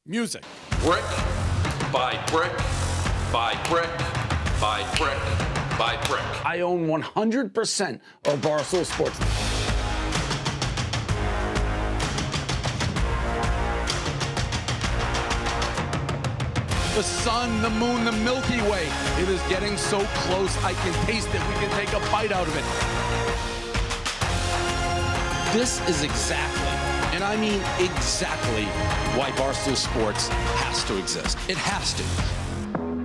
Music. Brick by brick by brick by brick by brick. I own 100% of Barstool Sports. The sun, the moon, the Milky Way. It is getting so close, I can taste it. We can take a bite out of it. This is exactly, and I mean exactly, why Barstool Sports has to exist. It has to.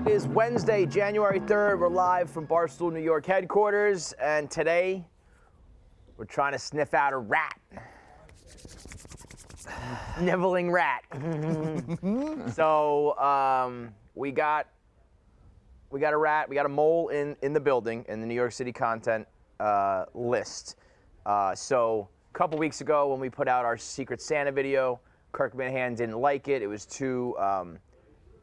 It is Wednesday, January 3rd. We're live from Barstool, New York headquarters, and today we're trying to sniff out a rat. Nibbling rat. So we got a rat, we got a mole in the building in the New York City content list. So a couple weeks ago when we put out our Secret Santa video, Kirk Minihane didn't like it. It was too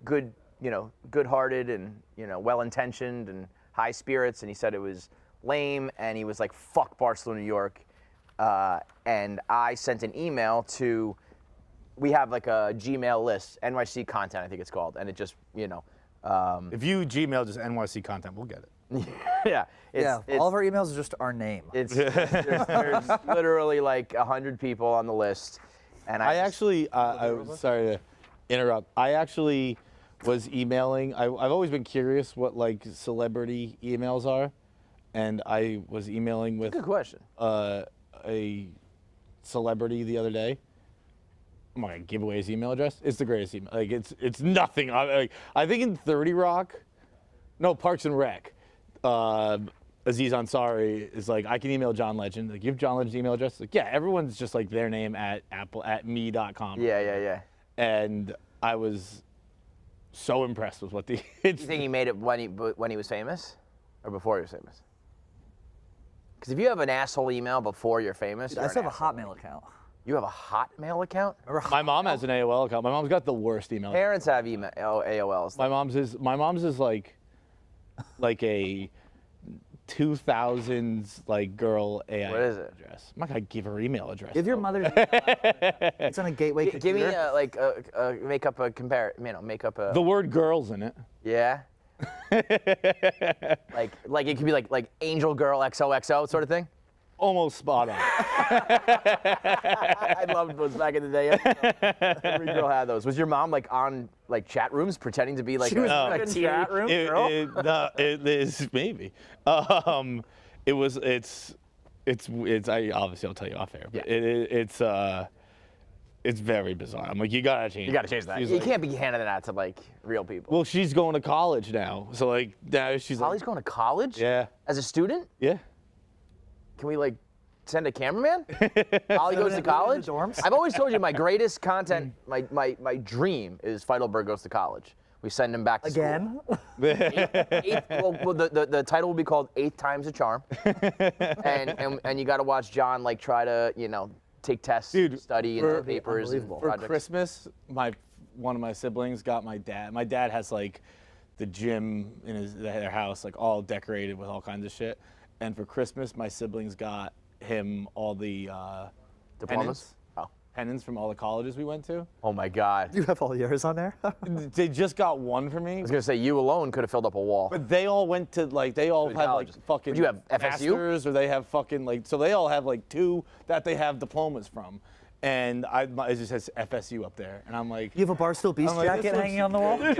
good-hearted and well-intentioned and high spirits, and he said it was lame, and he was like, "Fuck Barstool New York." And I sent an email to, we have like a Gmail list, NYC content, I think it's called, and it just, if you Gmail just NYC content, we'll get it. yeah. All of our emails are just our name. There's literally like 100 people on the list. And I actually, sorry to interrupt. I actually was emailing. I've always been curious what like celebrity emails are, and I was emailing with good question. A celebrity the other day. I'm not gonna give away his email address. It's the greatest email. Like it's nothing. I think in 30 Rock, no, Parks and Rec, Aziz Ansari is like, I can email John Legend. Like, give John Legend's email address. Like, yeah, everyone's just like their name at me.com. Yeah. And I was so impressed with what the. You think he made it when he was famous, or before he was famous? Because if you have an asshole email before you're famous, I still have a Hotmail account. You have a Hotmail account? My mom has an AOL account. My mom's got the worst email. Parents have AOLs. My mom's is like a 2000s like girl AI what is it? address. I'm not gonna give her email address. Give your mother's email. It's on a gateway computer. Give me make up a make up a. The word "girls" in it. Yeah. like it could be like Angel Girl XOXO sort of thing. Almost spot on. I loved those back in the day. Every girl had those. Was your mom like on like chat rooms pretending to be like she was a chat room girl? It is maybe. It's. I obviously I'll tell you off air. But Yeah. It's very bizarre. I'm like, you gotta change. You gotta change that. You can't be handing that to like real people. Well, she's going to college now, so like now she's. Holly's going to college? Yeah. As a student? Yeah. Can we like send a cameraman? Holly goes to college? Dorms? I've always told you my greatest content, my dream is Feitelberg goes to college. We send him back to Again? school. The title will be called 8 Times a Charm. and you got to watch John like try to, take tests, study, and papers and For projects. Christmas, one of my siblings got my dad. My dad has like the gym in their house, like all decorated with all kinds of shit. And for Christmas, my siblings got him all the Diplomas? pennants from all the colleges we went to. Oh my God. You have all yours on there? They just got one for me. I was gonna say you alone could have filled up a wall. But they all went to they all have colleges. like fucking. Would you have FSU? Masters, or they have fucking so they all have like 2 that they have diplomas from, and it just says FSU up there, and I'm like. You have a Barstool Beast jacket hanging on the wall? I'm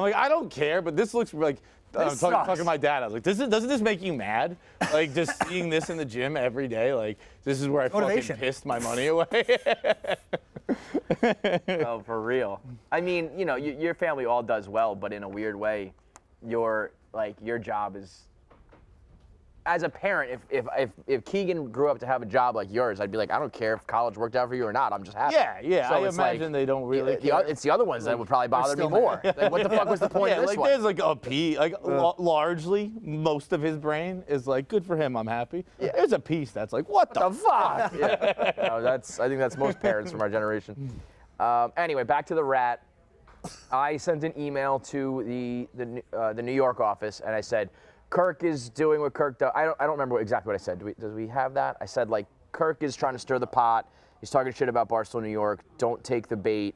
like, I don't care, but this looks like. I'm talking to my dad. I was like, doesn't this make you mad? Like, just seeing this in the gym every day, like, this is where I fucking pissed my money away. Oh, for real. I mean, your family all does well, but in a weird way, your job is. As a parent, if Keegan grew up to have a job like yours, I'd be like, I don't care if college worked out for you or not. I'm just happy. Yeah. So I imagine they don't really care. It's the other ones that would probably bother me more. Like, what the fuck was the point of this one? There's like a piece, largely, most of his brain is like, good for him, I'm happy. Yeah. There's a piece that's like, what the fuck? Yeah. No, I think that's most parents from our generation. Anyway, back to the rat. I sent an email to the New York office, and I said, Kirk is doing what Kirk does. I don't remember exactly what I said. Does we have that? I said, like, Kirk is trying to stir the pot. He's talking shit about Barstool New York. Don't take the bait.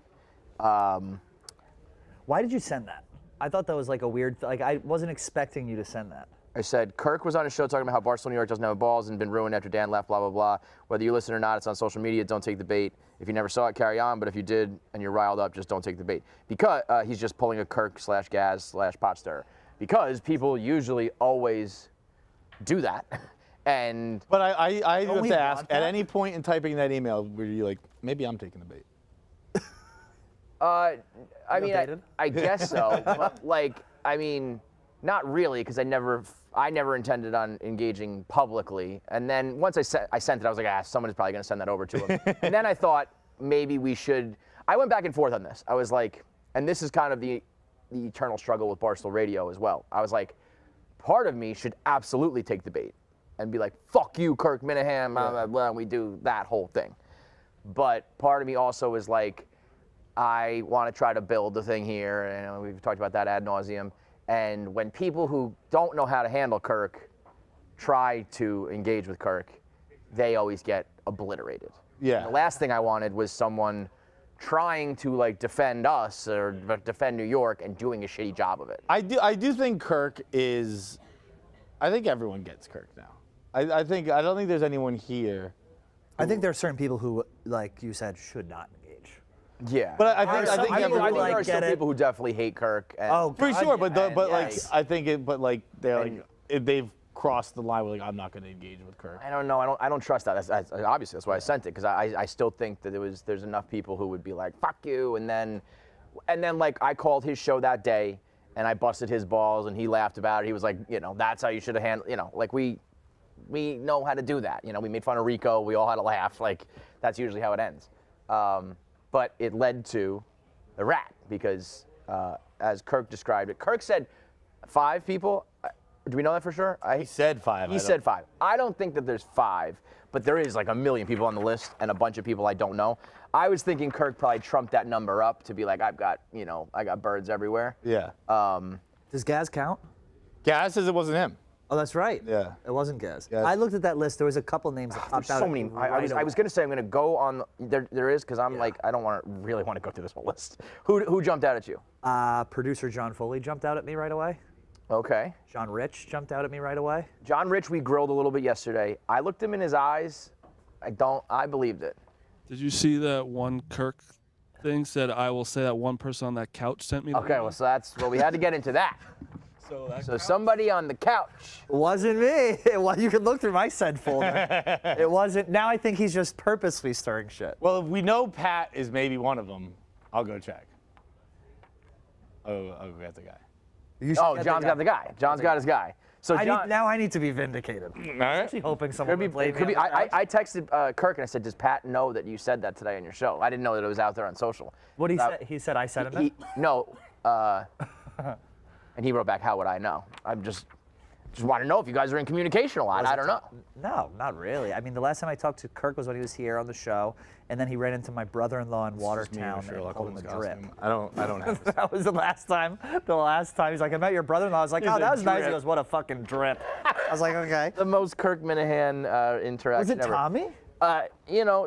Why did you send that? I thought that was like a weird, like I wasn't expecting you to send that. I said, Kirk was on his show talking about how Barstool New York doesn't have balls and been ruined after Dan left, blah, blah, blah. Whether you listen or not, it's on social media. Don't take the bait. If you never saw it, carry on. But if you did and you're riled up, just don't take the bait. Because he's just pulling a Kirk/Gaz/pot stirrer. Because people usually always do that. And But I have we to want ask, that? at any point in typing that email, were you like, maybe I'm taking the bait? I mean, baited? I guess so. But like, I mean, not really, because I never intended on engaging publicly. And then once I sent it, I was like, someone is probably going to send that over to him. And then I thought maybe we should. I went back and forth on this. I was like, and this is kind of the eternal struggle with Barstool Radio as well. I was like, part of me should absolutely take the bait and be like, fuck you, Kirk Minihane, blah, blah, blah, and we do that whole thing. But part of me also is like, I want to try to build the thing here, and we've talked about that ad nauseum. And when people who don't know how to handle Kirk try to engage with Kirk, they always get obliterated. Yeah. And the last thing I wanted was someone trying to like defend us or defend New York and doing a shitty job of it. I do think Kirk is. I think everyone gets Kirk now. I don't think there's anyone here. I think there are certain people who, like you said, should not engage. Yeah. But I think some people I who, think like, there are still get it. people who definitely hate Kirk. And Oh, For God, sure, but yeah. like yes. I think it, but like they're And- like they've crossed the line. With like I'm not going to engage with Kirk. I don't know. I don't trust that. Obviously, that's why I sent it, because I still think that there's enough people who would be like, fuck you, and then like I called his show that day and I busted his balls and he laughed about it. He was like, that's how you should have handled. Like we know how to do that. We made fun of Rico. We all had a laugh. Like that's usually how it ends. But it led to the Rat because, as Kirk described it, Kirk said 5 people. Do we know that for sure? He said 5. He said 5. I don't think that there's 5, but there is like a million people on the list and a bunch of people I don't know. I was thinking Kirk probably trumped that number up to be like, I got birds everywhere. Yeah. Does Gaz count? Gaz says it wasn't him. Oh, that's right. Yeah. It wasn't Gaz. Gaz. I looked at that list. There was a couple names that popped out. So many. I was going to say I'm going to go on. There is, because I'm like, I don't really want to go through this whole list. Who jumped out at you? Producer John Foley jumped out at me right away. Okay. John Rich jumped out at me right away. John Rich, we grilled a little bit yesterday. I looked him in his eyes. I believed it. Did you see that one Kirk thing said, I will say that one person on that couch sent me the Okay, well, so we had to get into that. So somebody on the couch. It wasn't me. Well, you can look through my send folder. It wasn't. Now I think he's just purposely stirring shit. Well, if we know Pat is maybe one of them, I'll go check. Oh, we got the guy. John's got the guy. John's got his guy. So John, now I need to be vindicated. All I'm right. actually hoping someone could will blame be. me. on the couch. I texted Kirk and I said, "Does Pat know that you said that today on your show?" I didn't know that it was out there on social. What he said? He said I said it. No. And he wrote back, "How would I know? I'm just want to know if you guys are in communication a lot. I don't know." No, not really. I mean, the last time I talked to Kirk was when he was here on the show, and then he ran into my brother-in-law in Watertown and called him a drip. I don't have it. That was the last time. He's like, I met your brother-in-law. I was like, oh, that was nice. He goes, what a fucking drip. I was like, okay. The most Kirk Minihane interaction Was it ever. Tommy?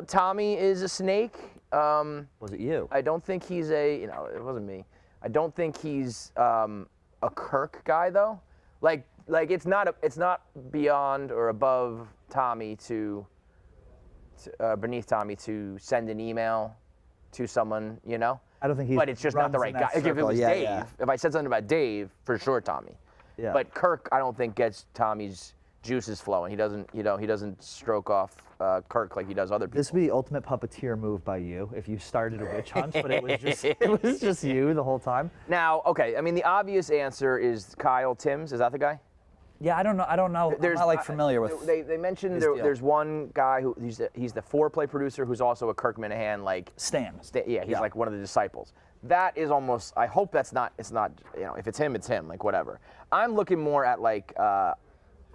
Tommy is a snake. Was it you? I don't think he's it wasn't me. I don't think he's a Kirk guy though. Like it's not beyond or above Tommy to beneath Tommy to send an email to someone, I don't think he's. But it's just not the right guy. If it was Dave, yeah. if I said something about Dave, for sure Tommy. Yeah. But Kirk, I don't think gets Tommy's juices flowing. He doesn't stroke off Kirk like he does other people. This would be the ultimate puppeteer move by you if you started a witch hunt, but it was just you the whole time. Now, okay, I mean the obvious answer is Kyle Timms. Is that the guy? Yeah, I don't know. I'm not familiar with. They mentioned his deal. there's one guy who he's the foreplay producer who's also a Kirk Minihane Stan. Yeah, he's like one of the disciples. That is almost. I hope that's not. It's not. If it's him, it's him. Like whatever. I'm looking more at like.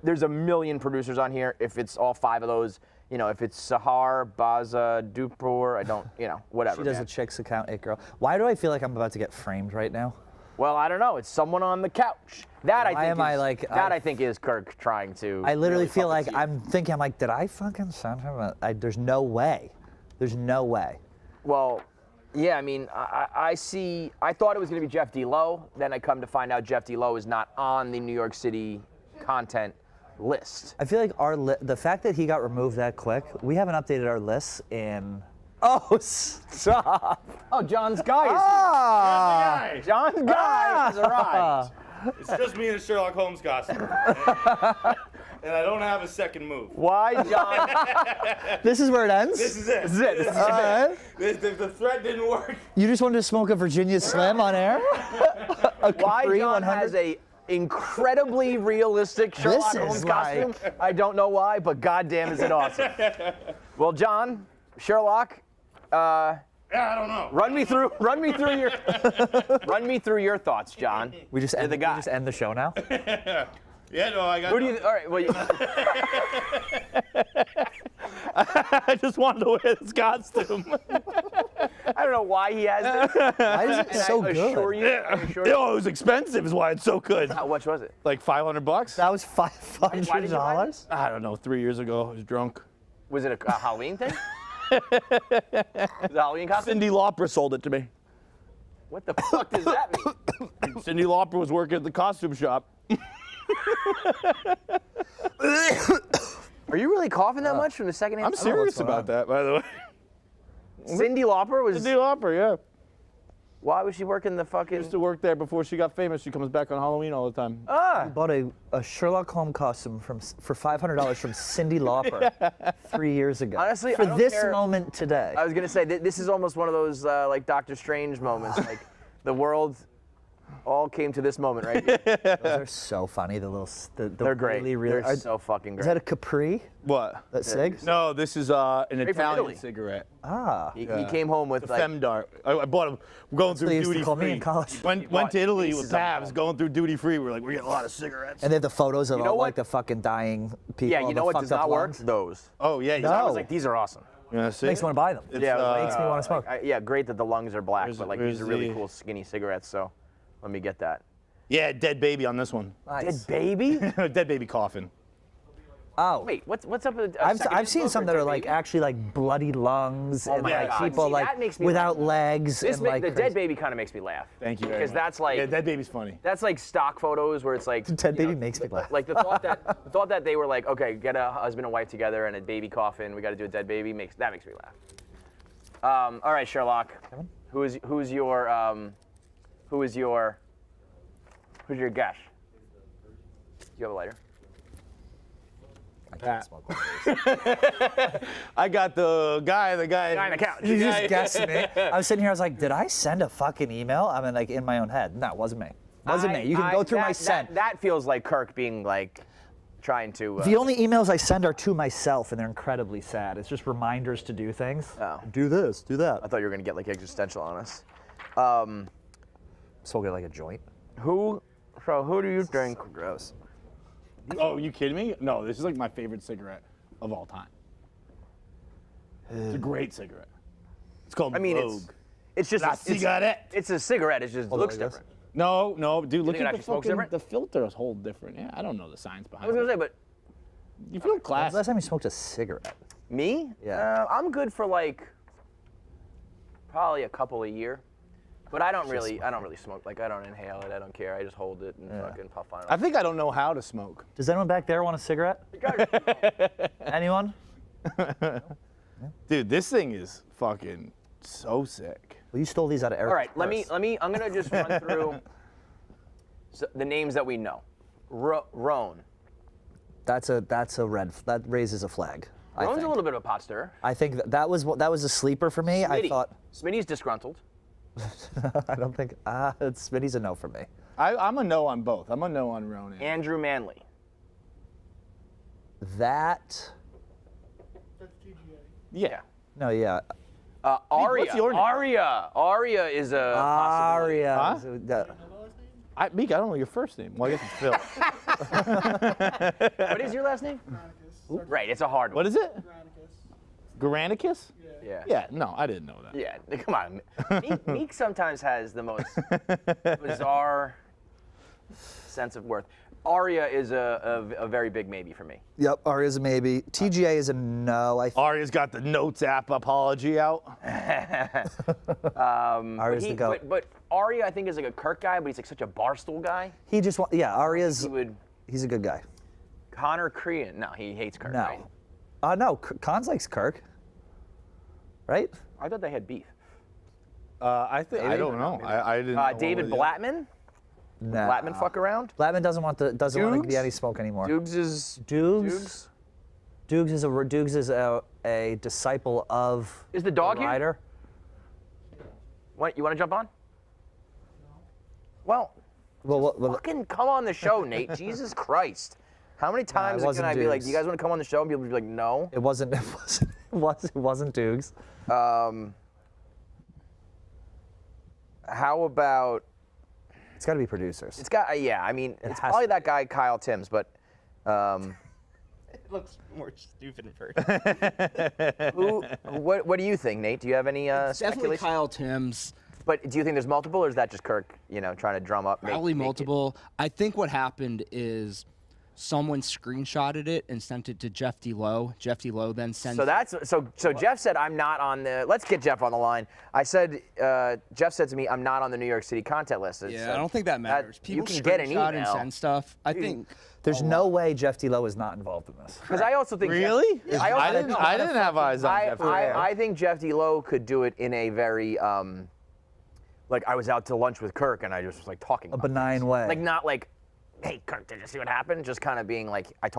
There's a million producers on here. If it's all 5 of those, if it's Sahar, Baza, Dupour, I don't, whatever. She does a chicks account, it girl. Why do I feel like I'm about to get framed right now? Well, I don't know. It's someone on the couch. I think is Kirk trying to. I literally really feel like puppeteer. I'm like, did I fucking send him? There's no way. There's no way. Well, yeah, I mean, I thought it was going to be Jeff D Lowe. Then I come to find out Jeff D Lowe is not on the New York City content list. I feel like the fact that he got removed that quick, we haven't updated our lists in. Oh, stop! Oh, John's guy is here. John's guy has arrived. It's just me in a Sherlock Holmes costume. And I don't have a second move. Why, John? This is where it ends? This is it. This is it. This is All right. The threat didn't work. You just wanted to smoke a Virginia Slim on air? Why Capri John 100? has a incredibly realistic Sherlock This is Holmes like- costume. I don't know why, but goddamn is it awesome. Well, John, Sherlock, Yeah, I don't know. run me through your thoughts, John. We just You're end the guy. We just end the show now? Yeah, no, I got. Who do you? All right. Well, I just wanted to wear this costume. I don't know why he has this. Why is it And so I good? assure you, It was expensive, is why it's so good. How much was it? Like $500. That was Why did you buy $500? I don't know. 3 years ago, I was drunk. Was it a Halloween thing? Was it a Halloween costume? Cindy Lauper sold it to me. What the fuck does that mean? Cindy Lauper was working at the costume shop. Are you really coughing that much from the second hand? I'm serious going about on. that, by the way. Cindy Lauper was. Cindy Lauper, yeah. Why was she working the fucking? Used to work there before she got famous. She comes back on Halloween all the time. Bought a Sherlock Holmes costume for $500 from Cindy Lauper 3 years ago. Honestly, for I don't this care. moment today. I was gonna say this is almost one of those like Doctor Strange moments. Like the world all came to this moment right here. Those are so funny. They're great. Really, They're so fucking great. Is that a Capri? What? That cig? No, this is an from Italian Italy. cigarette. Ah. he came home with The like. Femdar. I bought them. We're going through they used to duty call me free. in college. Went to Italy pieces with of Pabs, them. going through duty free. We're like, we're getting a lot of cigarettes. And they have the photos of You know all what? like the fucking dying people. Yeah, all you the know what fucked does up not work? lungs. Those. Oh yeah, No. I was like, these are awesome. Yeah, see? Makes me want to buy them. It's, Yeah, Makes me want to smoke. Yeah, great that the lungs are black, Where's but like the- these are really where's the- cool skinny cigarettes. So, let me get that. Yeah, dead baby on this one. Nice. Dead baby? Dead baby coffin. Oh. Wait, what's up with? I've seen some that are like actually like bloody lungs and my like God. people See, like that makes me without legs This and like the crazy. dead baby kind of makes me laugh. Thank you very Because much. that's like Yeah, dead baby's funny. that's like stock photos where it's like Dead you baby know, makes me laugh. Like the thought that they were like, okay, get a husband and wife together and a baby coffin. We got to do a dead baby. Makes me laugh. All right, Sherlock. Kevin? Who's your guess? Do you have a lighter? I can't smoke one of these. I got the guy. Guy on the couch. You just guessed me. I was sitting here. I was like, did I send a fucking email? I mean, like in my own head. No, it wasn't me. Wasn't me. You can go through my sent. That feels like Kirk being like trying to. The only emails I send are to myself, and they're incredibly sad. It's just reminders to do things. Oh. Do this, do that. I thought you were gonna get like existential on us. Smoke it like a joint. Who do you think? Gross. Oh, you kidding me? No, this is like my favorite cigarette of all time. It's a great cigarette. It's called I mean, Vogue. it's just La it's cigarette. It's a cigarette. It just Hold on, looks like this? different. No, dude, look think it at the actually smokes fucking, different? the filter is whole different. Yeah, I don't know the science I behind was it. gonna say, but You feel When's classy. the last time you smoked a cigarette? me? Yeah. I'm good for like probably a couple a year. But I don't really smoke. Like I don't inhale it. I don't care. I just hold it and fucking puff on it. I think I don't know how to smoke. Does anyone back there want a cigarette? Anyone? Dude, this thing is fucking so sick. Well, you stole these out of Eric's All right, let purse. me. I'm gonna just run through the names that we know. Roan. That's a red. That raises a flag. I Roan's think. a little bit of a pot stirrer. I think that was a sleeper for me. I Smitty. thought. Smitty's disgruntled. I don't think. Smitty's a no for me. I'm a no on both. I'm a no on Ronan. Andrew Manley. That. Yeah. No, yeah. Aria. what's your name? Aria is a possibility. Aria. Huh? Meek, I don't know your first name. Well, I guess it's Phil. What is your last name? Right, it's a hard one. What is it? Granicus? Yeah. Yeah, no, I didn't know that. Yeah, come on. Meek sometimes has the most bizarre sense of worth. Arya is a very big maybe for me. Yep, Arya's a maybe. TGA is a no. Arya's got the Notes app apology out. Arya's the goat. But Arya, I think, is like a Kirk guy, but he's like such a Barstool guy. He just Arya's. He's a good guy. Connor Crean, no, he hates Kirk. No. Right? No, Cons likes Kirk. Right? I thought they had beef. I don't know. I didn't. know David Blattman. No. Blattman fuck around. Blattman doesn't want to get any smoke anymore. Dukes is a disciple of. Is the dog the rider. What, you want to jump on? Well, fucking come on the show, Nate. Jesus Christ. How many times can I be like, do you guys want to come on the show? And people be like, no. It wasn't Dukes. How about? It's got to be producers. It's got, yeah. I mean, it's probably that guy Kyle Timms, but. It looks more stupid at first. What do you think, Nate? Do you have any Definitely speculation? Kyle Timms. But do you think there's multiple, or is that just Kirk, trying to drum up? Probably multiple. I think what happened is someone screenshotted it and sent it to Jeff D Lowe. Jeff D Lowe then sent. So Jeff said, I'm not on the. Let's get Jeff on the line. I said, Jeff said to me, I'm not on the New York City content list. Yeah, I don't think that matters. People you can get an email and send stuff. I think. There's no way Jeff D Lowe is not involved in this. Because I also think. Really? I didn't have eyes on Jeff. I think Jeff D Lowe could do it in a very. Like I was out to lunch with Kirk and I just was like talking. A benign way. Like not like, hey Kirk, did you see what happened? Just kind of being like, I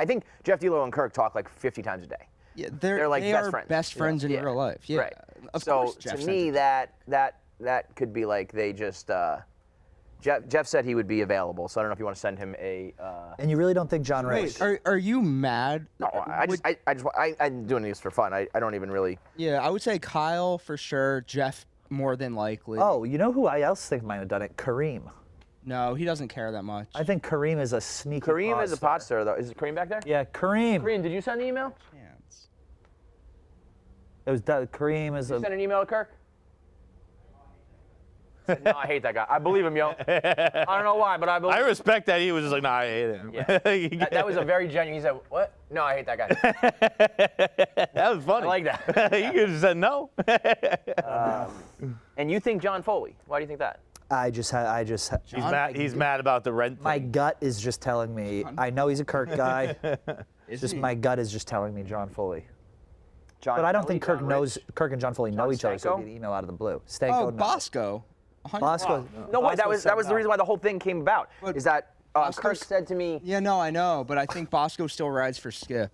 think Jeff D Lowe and Kirk talk like 50 times a day. Yeah, they're like they best are friends. Best friends in real life. Yeah. Right. Of So course Jeff to sent me, it. that could be like they just. Jeff said he would be available, so I don't know if you want to send him a. And you really don't think John Rose? Are you mad? No, I'm doing this for fun. I don't even really. Yeah, I would say Kyle for sure. Jeff more than likely. Oh, you know who I else think might have done it? Kareem. No, he doesn't care that much. I think Kareem is a sneaky. Kareem is a pot star, though. Is it Kareem back there? Yeah, Kareem. Kareem, did you send the email? Chance. It was Kareem is You send an email to Kirk? Said, no, I hate that guy. I believe him, yo. I don't know why, but I believe I him. respect that he was just like, nah, I hate him. Yeah. that was a very genuine. He said, what? No, I hate that guy. That was funny. I like that. You could have said no. And you think John Foley? Why do you think that? He's mad about the rent thing. My gut is just telling me. I know he's a Kirk guy. My gut is just telling me John Foley. But I don't think Kirk and John Foley know each other, so it'd be an email out of the blue. Stanko, Oh, Bosco. Bosco. No, Bosco that was the reason why the whole thing came about. Is that Kirk said to me. Yeah, no, I know, but I think Bosco still rides for Skip.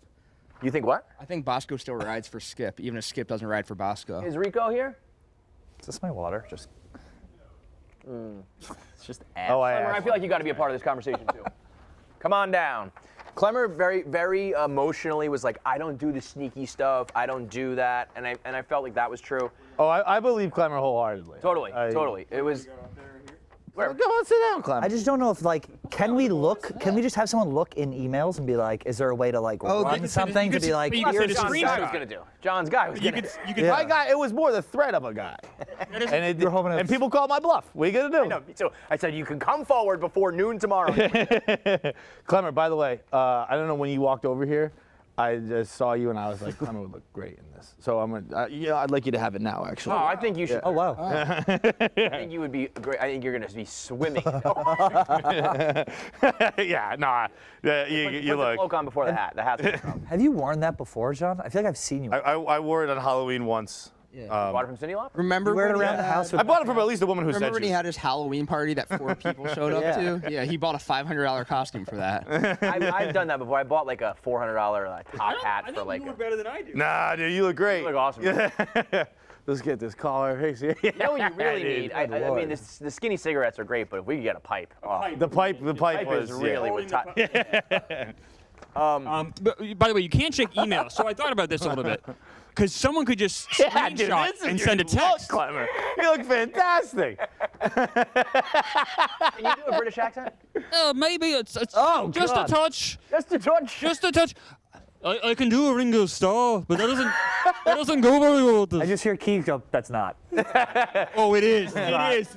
You think what? I think Bosco still rides for Skip, even if Skip doesn't ride for Bosco. Is Rico here? Is this my water? Just. It's just ass. Oh, Klemmer, I feel like you got to be a part of this conversation too. Come on down. Klemmer very, very emotionally was like, I don't do the sneaky stuff. I don't do that, and I felt like that was true. Oh, I believe Klemmer wholeheartedly. Totally. It was. Come on, sit down, Klemmer. I just don't know if can we just have someone look in emails and be like, is there a way to run something to be like, Here's here's John's guy was gonna do. John's guy was gonna do. My guy, it was more the threat of a guy. And people call my bluff. What are you gonna do? I know, me too. I said you can come forward before noon tomorrow. Clemmer, by the way, I don't know when you walked over here. I just saw you and I was like, Clemmer would look great in this. So I'm gonna, I'd like you to have it now, actually. Oh, I think you should. Oh wow. I think you would be great. I think you're gonna be swimming. Yeah, nah. You Put the look. cloak on before the hat. The hat's gonna come. Have you worn that before, John? I feel like I've seen you. I wore it on Halloween once. Bought it from Cindy Lop? Remember You wear it when he around the had- house with I bought it from at least a woman who Remember said when he had his Halloween party that 4 people showed up to? Yeah, he bought a $500 costume for that. I've done that before. I bought like a $400 top hat for like. better than I do. Nah, dude, you look great. You look awesome. Let's get this collar. You know what you really Dude, need? I mean, the skinny cigarettes are great, but if we could get a pipe. Oh, The pipe was is really with top. But by the way, you can't check email, so I thought about this a little bit. Because someone could just Yeah, dude, screenshot this is and your send a look, text. Clemmer. You look fantastic. Can you do a British accent? Maybe it's just God. a touch. Just a touch. Just a touch. I can do a Ringo Starr, but that doesn't go very well with I this. just hear Keith go, that's not. Oh, it is. It is.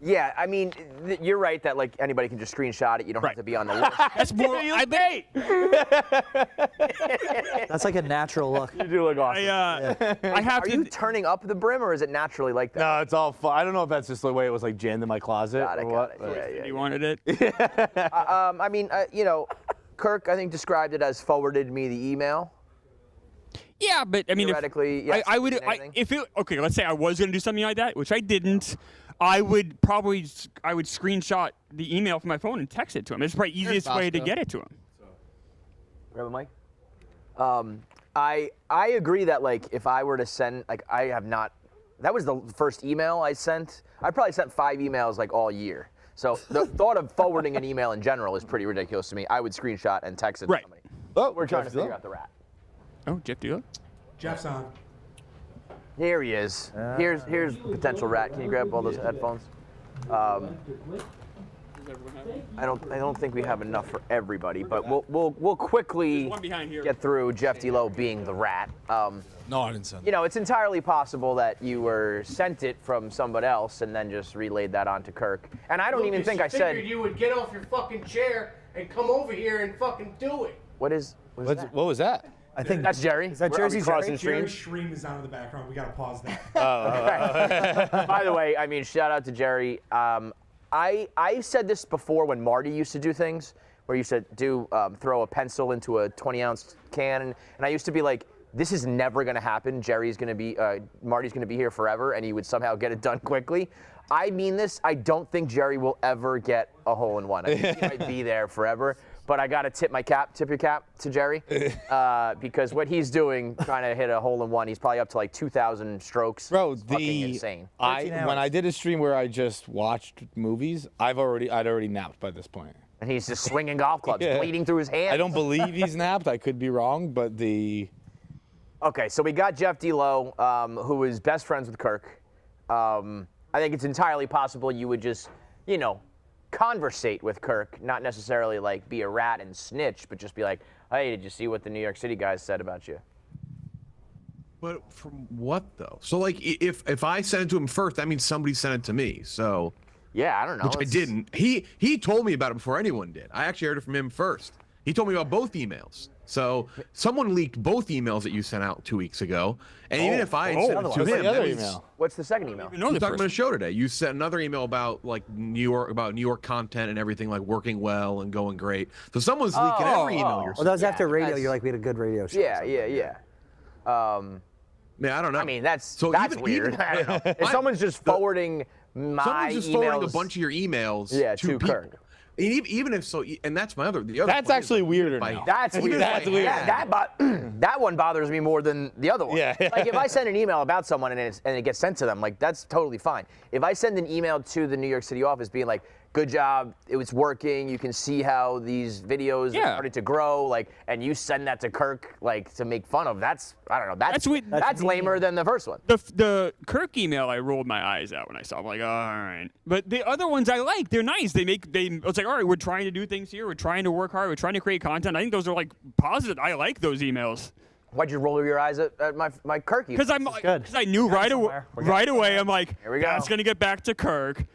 Yeah, I mean, you're right that like anybody can just screenshot it. You don't have to be on the list. That's more. I bet. That's like a natural look. You do look awesome. I have Are to. you turning up the brim, or is it naturally like that? No, it's all fun. I don't know if that's just the way it was like jammed in my closet Got it, or got what. it. Yeah. You wanted it. I mean, you know, Kirk, I think described it as forwarded me the email. Yeah, but I mean, Theoretically, yes, I would. anything. If it okay, let's say I was going to do something like that, which I didn't. I would screenshot the email from my phone and text it to him. It's probably the easiest way to get it to him. Grab a mic. I agree that like if I were to send like I have not. That was the first email I sent. I probably sent 5 emails like all year. So the thought of forwarding an email in general is pretty ridiculous to me. I would screenshot and text it to somebody. Oh, We're trying to Jeff's figure up. out the rat. Oh, Jeff, do you? Jeff's on. Here he is. Here's potential rat. Can you grab all those headphones? I don't think we have enough for everybody, but we'll quickly one behind here. get through Jeff D Lowe being the rat. No, I didn't send You know, it's entirely possible that you were sent it from somebody else and then just relayed that onto Kirk. And I don't even think I said. You would get off your fucking chair and come over here and fucking do it. What is that? What was that? I think That's Jerry. Is that Are we Jersey crossing Jerry? streams? Shreem is down in the background. We gotta pause that. By the way, I mean, shout out to Jerry. I said this before when Marty used to do things where you said throw a pencil into a 20-ounce can, and I used to be like, this is never going to happen. Marty's going to be here forever, and he would somehow get it done quickly. I mean this. I don't think Jerry will ever get a hole-in-one. I think he might be there forever. But I got to tip your cap to Jerry, because what he's doing, trying to hit a hole-in-one, he's probably up to like 2,000 strokes. Bro, It's fucking insane. When I did a stream where I just watched movies, I'd already napped by this point. And he's just swinging golf clubs, bleeding through his hands. I don't believe he's napped. I could be wrong, but Okay, so we got Jeff D Lowe, who is best friends with Kirk. I think it's entirely possible you would just, conversate with Kirk, not necessarily like be a rat and snitch, but just be like, hey, did you see what the New York City guys said about you? But from what though? So like, if I sent it to him first, that means somebody sent it to me. So yeah, I don't know. Which I didn't. He told me about it before anyone did. I actually heard it from him first. He told me about both emails. So someone leaked both emails that you sent out 2 weeks ago, and even if I had sent it to him, the other email. What's the second email? You talking about a show today. You sent another email about like New York content and everything like working well and going great. So someone's leaking every email you're Well, that was after radio. that's- You're like, we had a good radio show. Yeah. Man, I don't know. I mean, that's even- weird. even- I don't know. If someone's just forwarding my Someone's just emails, forwarding a bunch of your emails to people. Kirk. And even if so, and that's the other. That's part actually is, like, weirder by- now. That's weird. That's weird. Yeah, that one bothers me more than the other one. Yeah. Like if I send an email about someone and it gets sent to them, like that's totally fine. If I send an email to the New York City office being like, good job, it was working, you can see how these videos are starting to grow, like, and you send that to Kirk, like, to make fun of, that's, I don't know, that's lamer than the first one. The Kirk email, I rolled my eyes out when I saw it. I'm like, all right. But the other ones I like. They're nice. It's like, all right, we're trying to do things here. We're trying to work hard. We're trying to create content. I think those are like positive. I like those emails. Why'd you roll your eyes at my Kirk email? Because I knew right away, I'm like, here we go. That's going to get back to Kirk.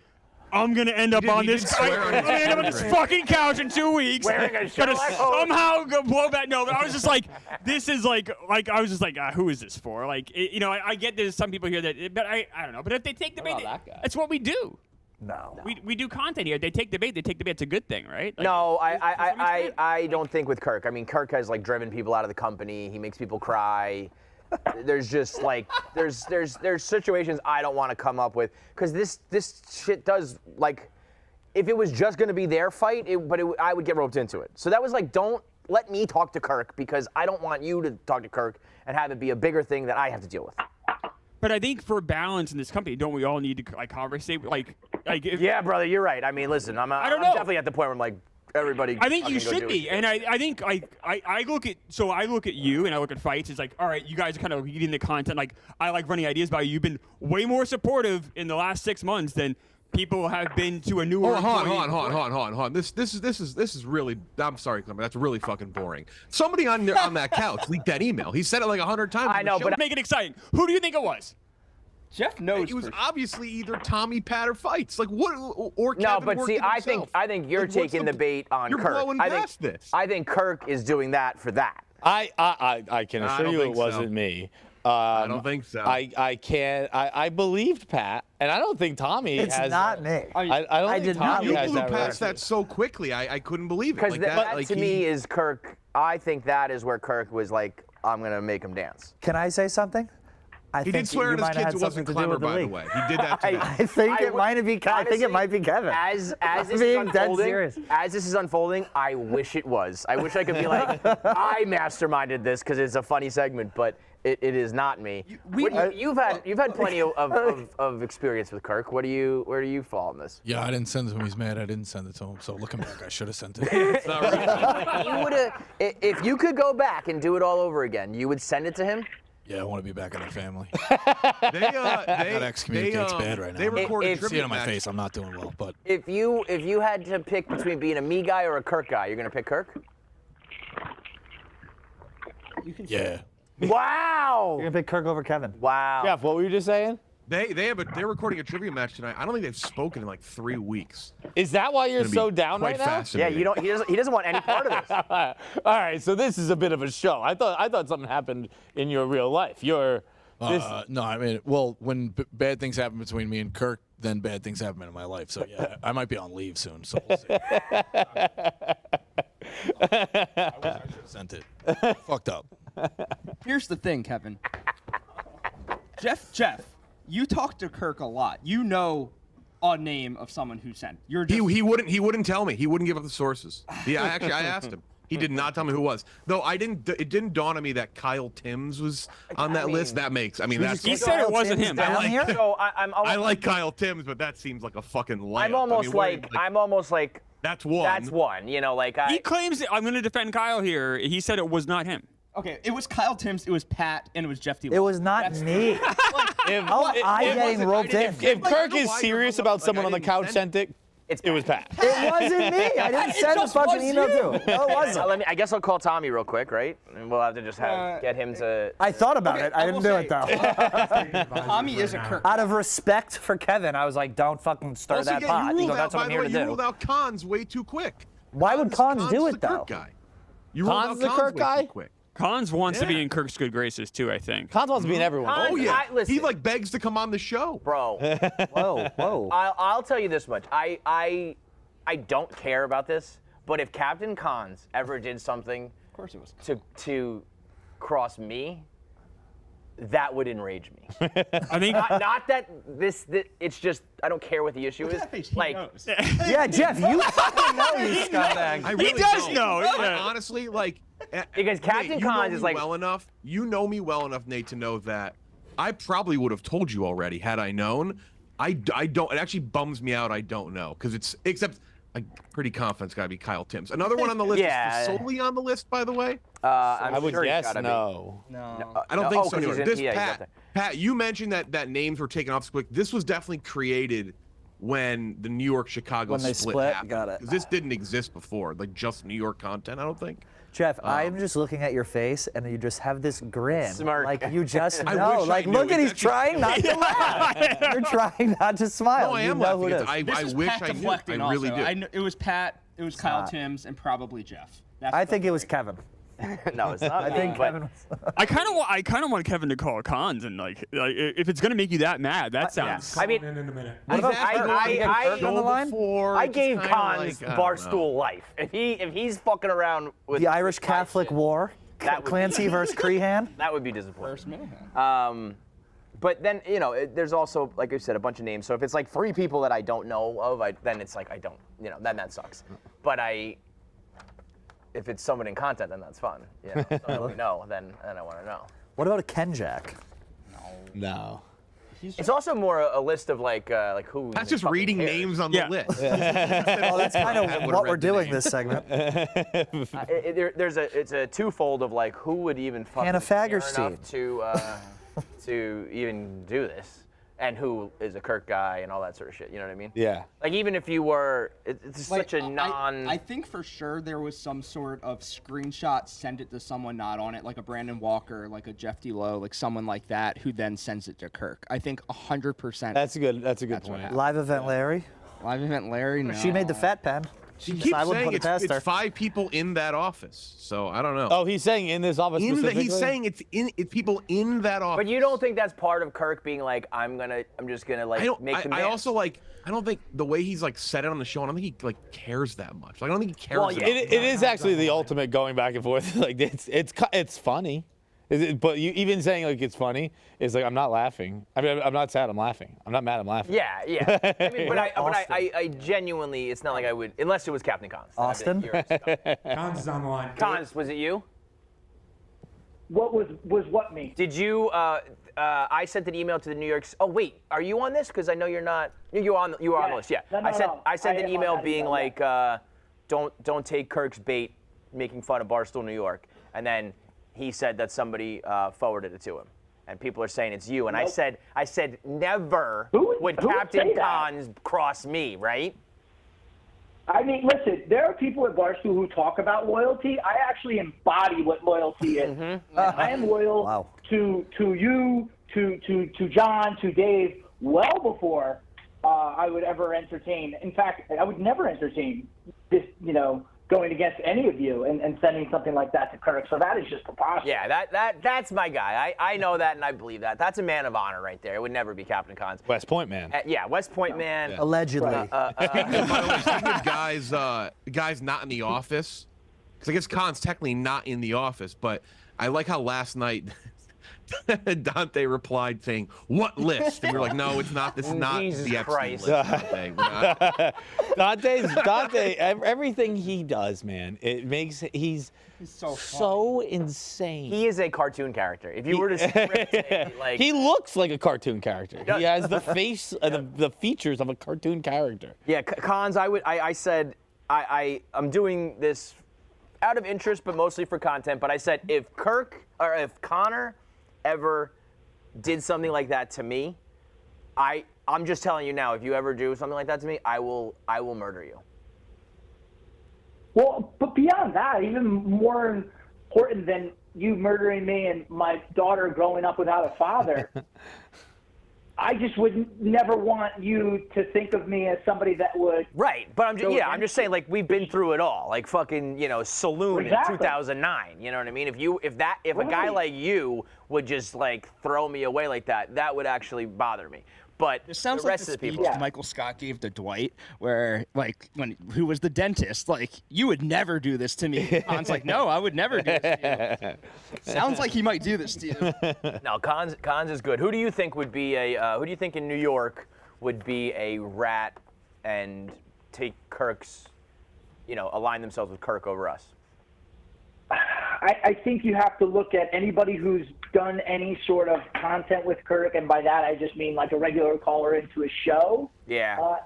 I'm gonna end up on this. I'm gonna end up on this fucking couch in 2 weeks. Wearing a Gonna Sherlock Holmes. somehow go blow back. No, but I was just like, this is like I was just like, who is this for? Like, I get there's some people here that, but I don't know. But if they take the bait, that's what we do. No. We do content here. They take the bait. It's a good thing, right? Like, No, I don't think with Kirk. I mean, Kirk has like driven people out of the company. He makes people cry. There's just like there's situations I don't want to come up with because this shit does like if it was just gonna be their fight, I would get roped into it. So that was like, don't let me talk to Kirk because I don't want you to talk to Kirk and have it be a bigger thing that I have to deal with. But I think for balance in this company, don't we all need to like conversate? Like if, yeah, brother, you're right. I mean, listen, I'm definitely at the point where I'm like. Everybody. I think you should be, and I think I look at you and I look at fights. It's like, all right, you guys are kind of leading the content. Like I like running ideas by you. You've been way more supportive in the last 6 months than people have been to a newer. Hold on. This is really. I'm sorry, Klemmer. That's really fucking boring. Somebody on that couch leaked that email. He said it like 100 times. I know, but make it exciting. Who do you think it was? Jeff knows. It was obviously either Tommy, Pat, or Fights. Like what? Or Kevin no, but worked see, it himself. I think you're Like, what's taking the bait on You're Kirk. blowing past this. I think Kirk is doing that for that. I can assure you it wasn't me. I don't think so. I can't. I believed Pat, and I don't think Tommy It's has. not me. I don't think did Tommy You has blew that past record. that so quickly. I couldn't believe it. Because Like that like to me is Kirk. I think that is where Kirk was like, I'm gonna make him dance. Can I say something? I He think did swear you at his might have kids had it wasn't something to do Klemmer, with the by the league. way. He did that today. I think it might be. I think it might be Kevin. As this is being dead unfolding, serious. as this is unfolding, I wish it was. I wish I could be like, I masterminded this because it's a funny segment, but it is not me. You've had plenty of experience with Kirk. Where do you fall on this? Yeah, I didn't send it to him. He's mad I didn't send it to him. So looking back, I should have sent it. It's not right. You would have, if you could go back and do it all over again, you would send it to him. Yeah, I want to be back in the family. That excommunicate's bad right now. They recorded If- a See it tribute on my match. face. I'm not doing well, but If you had to pick between being a me guy or a Kirk guy, you're gonna pick Kirk. yeah. Wow. You're gonna pick Kirk over Kevin. Wow. Jeff, what were you just saying? They're recording a trivia match tonight. I don't think they've spoken in like 3 weeks. Is that why you're It's so gonna be down quite right now? Yeah, fascinating. you don't. He doesn't want any part of this. All right, so this is a bit of a show. I thought something happened in your real life. No, I mean, well, when bad things happen between me and Kirk, then bad things happen in my life. So yeah, I might be on leave soon. So we'll see. I wish I should have sent it. Fucked up. Here's the thing, Kevin. Jeff, you talk to Kirk a lot. You know a name of someone who sent. You're just, He wouldn't tell me. He wouldn't give up the sources. Yeah, actually, I asked him. He did not tell me who it was. Though it didn't dawn on me that Kyle Timms was on that list. That makes. I mean, that's. He said it wasn't him. Down here? So I like Kyle Timms, but that seems like a fucking layup. I'm almost like that's one. that's one. You know, like He claims I'm going to defend Kyle here. He said it was not him. okay, it was Kyle Timms, it was Pat, and it was Jeff D. It was not me. How am I getting roped in? If Like, I Kirk don't know is why you're serious hung up, about someone I on the didn't couch send sent it, it was Pat. It wasn't me. I didn't send a just fucking was email you. to him. No, it wasn't. I guess I'll call Tommy real quick, right? And we'll have to just get him to. I thought about Okay, it. I I didn't will do it though. Tommy is a Kirk. Out of respect for Kevin, I was like, don't fucking stir Also, that yeah, pot. you You ruled know, out, that's what by I'm the here way, to you do. ruled out Cons way too quick. Why would Cons do the it though? Kirk guy. You ruled Cons out the Cons Kirk way guy? too quick. Cons wants to be Yeah. in Kirk's good graces too, I think. Cons wants to be in everyone. Cons- Oh yeah, listen. he like begs to come on the show. Bro, Whoa. I'll tell you this much. I don't care about this, but if Captain Cons ever did something Of course it was. to cross me, that would enrage me. I think Not that it's just I don't care what the issue is. Like, Yeah, Jeff, you fucking know you scumbag. I really does don't. know, I yeah. honestly, like, Because Captain Nate, you know Cons me is like- well enough. You know me well enough, Nate, to know that I probably would have told you already had I known. I don't. It actually bums me out. I don't know because it's except. I'm pretty confident it's got to be Kyle Timms. Another one on the list Yeah. is Solely on the list, by the way. I'm I would sure he's guess gotta be. no. I don't think so. 'cause he's Anyway. in- This yeah, he's up there. Pat, you mentioned that names were taken off so quick. This was definitely created when the New York Chicago When they split, happened. got it. 'Cause this didn't exist before, like just New York content. I don't think. Jeff, I'm just looking at your face, and you just have this grin. Smirk. Like you just I know. wish I Like, knew. look at It's he's actually- trying not to laugh. You're trying not to smile. No, I You am know who laughing. it is. I This is wish Pat I knew. I deflecting really also. do. It was Pat, it was Kyle not. Timms, and probably Jeff. That's I the think it was theory. Kevin. No, it's not. I think but- Kevin was. I kind of want Kevin to call Cons and like if it's gonna make you that mad, that sounds. I mean, in a minute. What about I- Kirk? I- You got I- Kirk on the line? I gave Cons I don't know. Barstool life. If he's fucking around with The Irish this Catholic shit, War. That would be- Clancy versus Crehan. that would be disappointing. First Minihane. But then there's also, like I said, a bunch of names. So if it's like 3 people that I don't know of, then it's like I don't, then that sucks. But if it's someone in content, then that's fun. Someone we know, then I want to know. What about a Ken Jack? No. It's also more a list of like who. That's even just fucking reading cares. names on the Yeah. list. Oh, that's kind of would've what read we're the doing name. this segment. It's a twofold of like who would even fucking Hannah care Fagerstein. enough to even do this. and who is a Kirk guy and all that sort of shit. You know what I mean? Yeah. Like even if you were, it's Like, such a non. I think for sure there was some sort of screenshot, send it to someone not on it, like a Brandon Walker, like a Jeff D Lowe, like someone like that, who then sends it to Kirk. I think 100%. That's a good point. Live event Larry. Live event Larry. No. She made the fat pen. She keeps saying it's 5 people in that office, so I don't know. Oh, he's saying in this office specifically? He's saying it's people in that office. But you don't think that's part of Kirk being like, I'm just gonna like make them I dance? also like. I don't think the way he's like said it on the show. I don't think he like cares that much. Like I don't think he cares. Well, about It is actually the ultimate going back and forth. Like it's funny. But you even saying like it's funny is like I'm not laughing. I mean I'm not sad. I'm laughing. I'm not mad. I'm laughing. Yeah. I mean, but I genuinely, it's not like I would, unless it was Captain Cons. Austin? Cons is on the line. Cons, was it you? What was what me? Did you? I sent an email to the New York. Oh wait, are you on this? Because I know you're not. You were on the list. Yeah. No, I sent an am email on that being email, like, don't take Kirk's bait, making fun of Barstool New York, and then he said that somebody forwarded it to him, and people are saying it's you. And I said never would Captain Cons cross me, right? I mean, listen, there are people at Barstool who talk about loyalty. I actually embody what loyalty is. I am loyal to you, to John, to Dave, well before I would ever entertain. In fact, I would never entertain this, going against any of you and sending something like that to Kirk. So that is just preposterous. Yeah, that's my guy. I know that and I believe that. That's a man of honor right there. It would never be Captain Cons. West Point man. Yeah, West Point man. Yeah. Allegedly. Speaking of guys not in the office, because I guess Khan's technically not in the office, but I like how last night Dante replied saying, "What list?" And we were like, "No, it's not. This is not Jesus the Epstein Christ. list." Dante, everything he does, man, it makes he's so insane. He is a cartoon character. If you were to script it, like he looks like a cartoon character. He has the face, the features of a cartoon character. Yeah, Cons. I said I'm doing this out of interest, but mostly for content. But I said if Connor ever did something like that to me, I'm just telling you now, if you ever do something like that to me, I will murder you. Well, but beyond that, even more important than you murdering me and my daughter growing up without a father, I just would never want you to think of me as somebody that would. Right, but I'm just saying, like, we've been through it all, like fucking, Saloon in 2009. You know what I mean? If a guy like you would just like throw me away like that, that would actually bother me. But It sounds the like rest the of the speech people, Michael Scott gave to Dwight, where who was the dentist? Like, you would never do this to me. Khan's like, no, I would never do this to you. Sounds like he might do this to you. No, Cons is good. Who do you think would be who do you think in New York would be a rat and take Kirk's, align themselves with Kirk over us? I think you have to look at anybody who's done any sort of content with Kirk, and by that I just mean like a regular caller into a show. Yeah. Or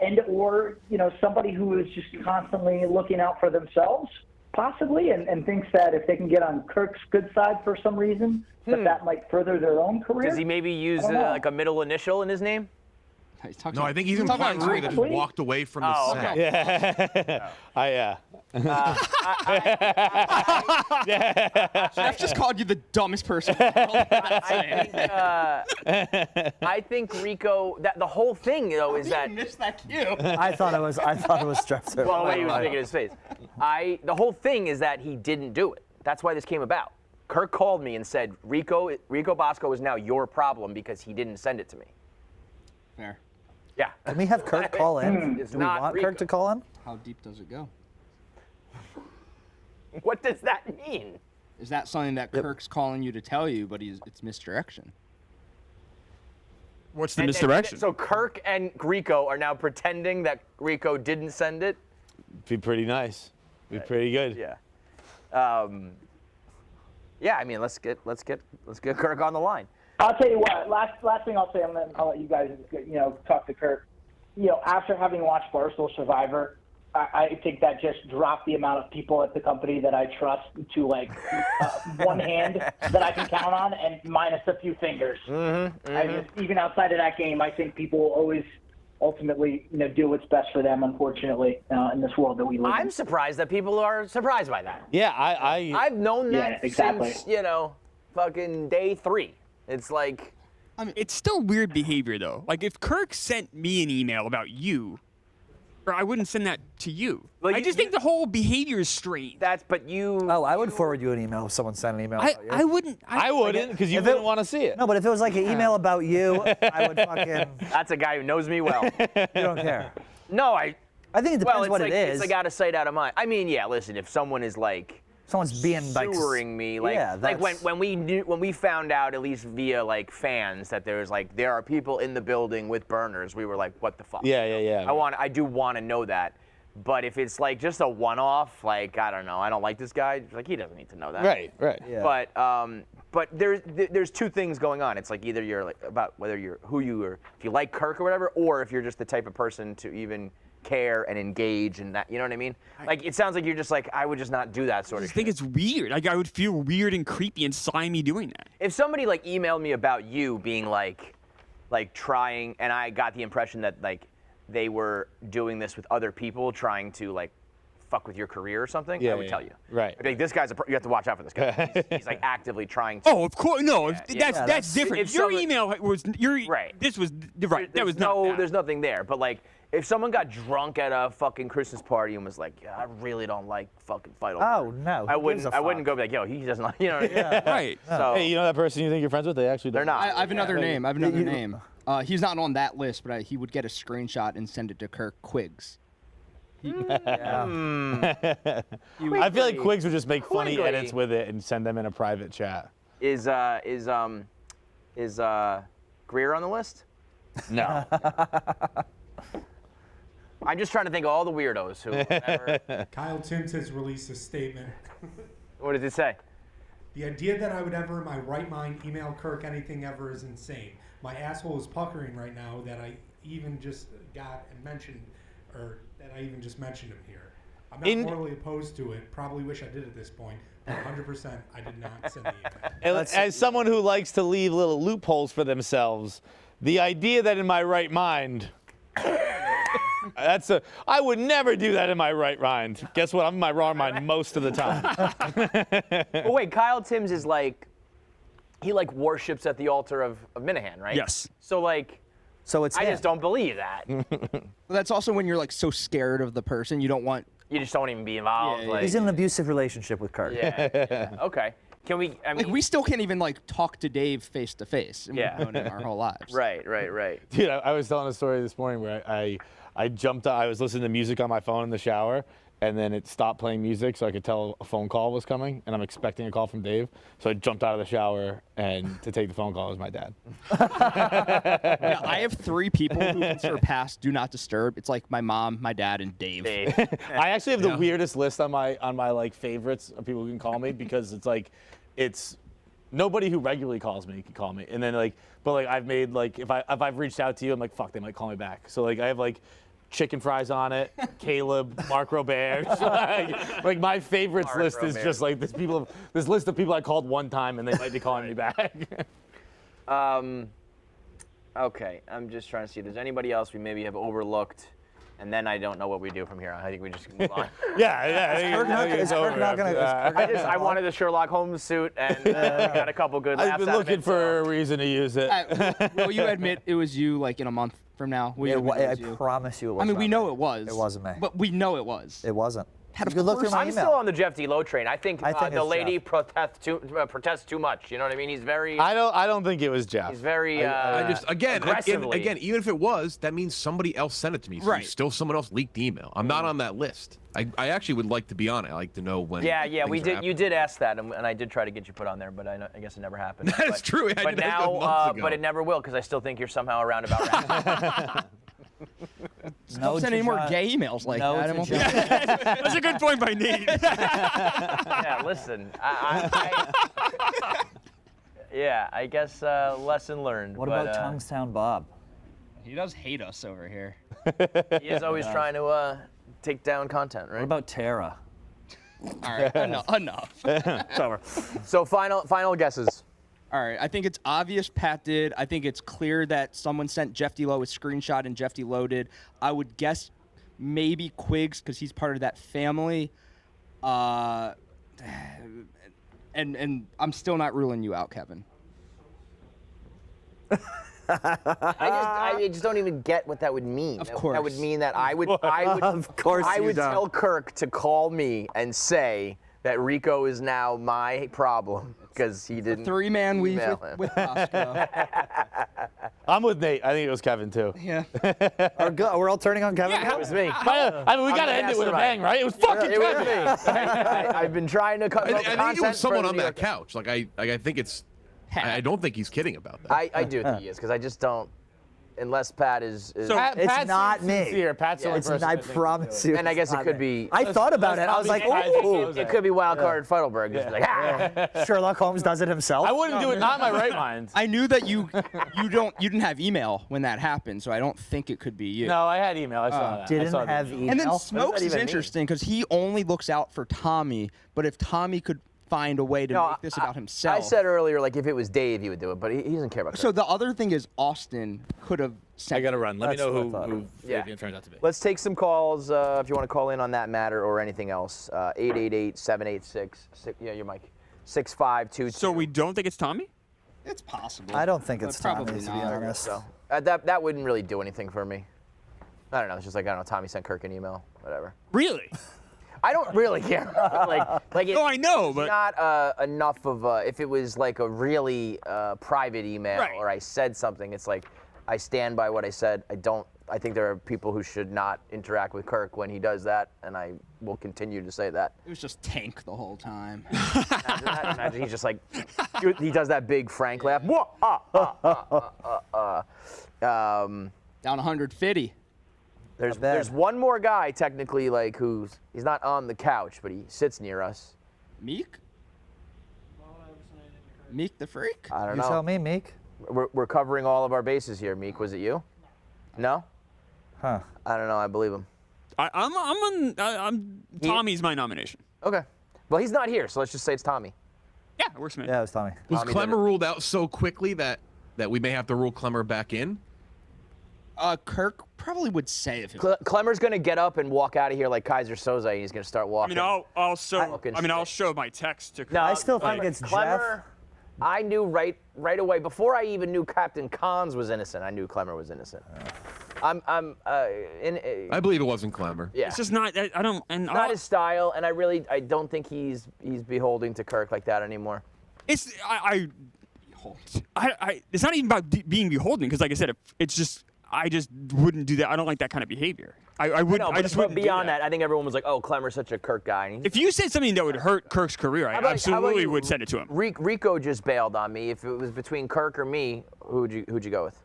somebody who is just constantly looking out for themselves, possibly, and thinks that if they can get on Kirk's good side for some reason, that might further their own career. Does he maybe use like a middle initial in his name? No, I think he's implying somebody that just walked away from the set. Yeah. Jeff just called you the dumbest person. I think Rico. The whole thing, is that. Missed that cue. I thought it was Jeff too. Well, the way he was making his face. The whole thing is that he didn't do it. That's why this came about. Kirk called me and said, Rico Bosco is now your problem because he didn't send it to me. Fair. Yeah. Can we have Kirk call in? It's Do we not want Rico. Kirk to call in? How deep does it go? What does that mean? Is that something that Kirk's calling you to tell you, but it's misdirection? What's the misdirection? So Kirk and Rico are now pretending that Rico didn't send it? Be pretty nice. Be pretty good. Yeah. I mean, let's get Kirk on the line. I'll tell you what. Last thing I'll say, and then I'll let you guys, talk to Kirk. After having watched Barstool Survivor, I think that just dropped the amount of people at the company that I trust to like one hand that I can count on, and minus a few fingers. I just, even outside of that game, I think people will always ultimately, do what's best for them. Unfortunately, in this world that we live in. I'm surprised that people are surprised by that. Yeah, I've known that exactly. since fucking day 3. It's like, I mean, it's still weird behavior though. Like if Kirk sent me an email about you, or I wouldn't send that to you. Well, I just think the whole behavior is strange. Oh, I would forward you an email if someone sent an email about you. I wouldn't. I wouldn't, because you wouldn't want to see it. No, but if it was like an email about you, I would fucking. That's a guy who knows me well. You don't care. No, I think it depends what it is. It's like out of sight, out of mind. I mean, yeah. Listen, if someone is like. Someone's being like sewering me, like when we found out, at least via like fans, that there are people in the building with burners, we were like, what the fuck? Yeah. I do want to know that, but if it's like just a one-off, like I don't know, I don't like this guy, like he doesn't need to know that. Right. Yeah. But there's two things going on. It's like either you're like about whether you're who you are, if you like Kirk or whatever, or if you're just the type of person to even care and engage and that, you know what I mean? Like it sounds like you're just like, I would just not do that sort of I think it's weird. Like I would feel weird and creepy and slimy doing that. If somebody like emailed me about you being like trying, and I got the impression that like they were doing this with other people trying to like fuck with your career or something, I would tell you. Right. I'd be like, this guy's you have to watch out for this guy. He's like actively trying to. Oh, of course. No, that's different. If your email was right. This was right. That was there's nothing there. But like, if someone got drunk at a fucking Christmas party and was like, I really don't like fucking Feitelberg. Oh no. I wouldn't go be like, yo, he doesn't like, you know. Right. So, hey, you know that person you think you're friends with? They actually don't. They're not. I have another name. He's not on that list, but he would get a screenshot and send it to Kirk Quiggs. I feel like Quiggs would just make funny edits with it and send them in a private chat. Is Greer on the list? No. I'm just trying to think of all the weirdos who. Kyle Timms has released a statement. What does it say? The idea that I would ever in my right mind email Kirk anything ever is insane. My asshole is puckering right now that I even just mentioned him here. I'm not morally opposed to it. Probably wish I did at this point. But 100% I did not send the email. As someone who likes to leave little loopholes for themselves, the idea that in my right mind, I would never do that in my right mind. Guess what? I'm in my wrong mind most of the time. Well, wait, Kyle Timms is like, he like worships at the altar of Minihane, right? Yes. So like, it's I just don't believe that. That's also when you're like so scared of the person, you just don't even be involved. Yeah, like, he's in an abusive relationship with Kirk. Yeah. Okay. Can we? I mean, like we still can't even like talk to Dave face to face. We've known him our whole lives. Right. Dude, I was telling a story this morning where I jumped. I was listening to music on my phone in the shower, and then it stopped playing music, so I could tell a phone call was coming, and I'm expecting a call from Dave. So I jumped out of the shower, and to take the phone call was my dad. Yeah, I have 3 people who can surpass Do Not Disturb. It's like my mom, my dad, and Dave. I actually have the weirdest list on my like favorites of people who can call me, because it's nobody who regularly calls me can call me, and then but I've made if I've reached out to you, I'm like, fuck, they might call me back. So I have chicken fries on it, Caleb, Mark Robert. like my favorites Mark list Robert. is just like this list of people I called one time and they might be calling me back. Okay, I'm just trying to see if there's anybody else we maybe have overlooked, and then I don't know what we do from here. I think we just move on. I wanted the Sherlock Holmes suit, and got a couple good laughs I've been out of looking it, for a reason to use it. Will you admit it was you in a month from now? I promise you it wasn't. I mean, we know it was. It wasn't me. But we know it was. It wasn't. You could look through my I'm email. still on the Jeff D Lowe train. I think the it's lady Jeff. protests too much. You know what I mean? He's very. I don't think it was Jeff. He's very. I just again, aggressively. even if it was, that means somebody else sent it to me. So Right. Still, someone else leaked the email. I'm not on that list. I actually would like to be on it. I like to know when. Yeah, we things are did. happening. You did ask that, and I did try to get you put on there, but I guess it never happened. That is true. I But did that months now, ago. but it never will, because I still think you're somehow around about right. Don't send any more gay emails like that. That's a good point by Nate. Yeah, listen. I guess lesson learned. What about Tonguestown Bob? He does hate us over here. He is always trying to take down content, right? What about Tara? All right, enough. It's over. So final guesses. All right, I think it's obvious Pat did. I think it's clear that someone sent Jeff D Lowe a screenshot and Jeff D Lowe did. I would guess maybe Quiggs because he's part of that family. And I'm still not ruling you out, Kevin. I just don't even get what that would mean. Of course. That would mean that I would Of course I you would don't. tell Kirk to call me and say that Rico is now my problem because he didn't. Three-man weave email him. with Bosco. I'm with Nate. I think it was Kevin too. Yeah. We're all turning on Kevin. It was me. I mean, we gotta end it with a bang, right? It was fucking It was Kevin. me. I've been trying to cut. I think it content was someone for on the- that couch. Like I think it's. I don't think he's kidding about that. I do think he is because I just don't. Unless Pat is. It's not me. Sincere. Pat's the only It's, person I that thinks promise he you. And I guess it's it not could me. be. I thought about it. I was like, ooh. It could be wild card Feitelberg. Just be like, ah. Sherlock Holmes does it himself. I wouldn't do it. Not in my right mind. I knew that you didn't have email when that happened, so I don't think it could be you. No, I had email. I saw that. I Didn't saw the have email. email. And then What Smokes does that is even mean? interesting because he only looks out for Tommy, but if Tommy could find a way to make this about himself. I said earlier, like if it was Dave, he would do it, but he doesn't care about. So the other thing is Austin could have sent. I gotta run. Let me That's know what I thought. who Yeah. Fabian turns out to be. Let's take some calls if you want to call in on that matter or anything else. 888-786. Yeah, your mic. 6522. So we don't think it's Tommy? It's possible. I don't think but it's Tommy, probably to be not. honest. So that wouldn't really do anything for me. I don't know. It's just like I don't know. Tommy sent Kirk an email. Whatever. Really? I don't really care. like it, No, I know, but not enough of if it was like a really private email Right. or I said something, it's like I stand by what I said. I think there are people who should not interact with Kirk when he does that, and I will continue to say that. It was just Tank the whole time. Imagine that. Imagine he's just like, he does that big Frank laugh. Down 150. There's one more guy technically like he's not on the couch, but he sits near us. Meek? Meek the Freak? I don't You know. tell me, Meek. We're covering all of our bases here. Meek, was it you? No? Huh. I don't know. I believe him. I'm Tommy's my nomination. Okay. Well, he's not here, so let's just say it's Tommy. Yeah, it works, man. Yeah, it was Tommy. Was Tommy did Klemmer ruled out so quickly that we may have to rule Klemmer back in? Kirk probably would say if it Klemmer's gonna get up and walk out of here like Kaiser Soze, and he's gonna start I walking. mean, I'll show my text to. No, I still think it's Klemmer. Jeff. I knew right away before I even knew Captain Cons was innocent. I knew Klemmer was innocent. I believe it wasn't Klemmer. Yeah. It's just not. I don't. And Not his style, and I don't think he's beholden to Kirk like that anymore. It's it's not even about being beholden because, like I said, I just wouldn't do that. I don't like that kind of behavior. I would. No, I just but wouldn't do beyond that. I think everyone was like, "Oh, Klemmer's such a Kirk guy." And If you said something that would hurt Kirk's career, I How about absolutely you? would send it to him. Rico just bailed on me. If it was between Kirk or me, who'd you go with?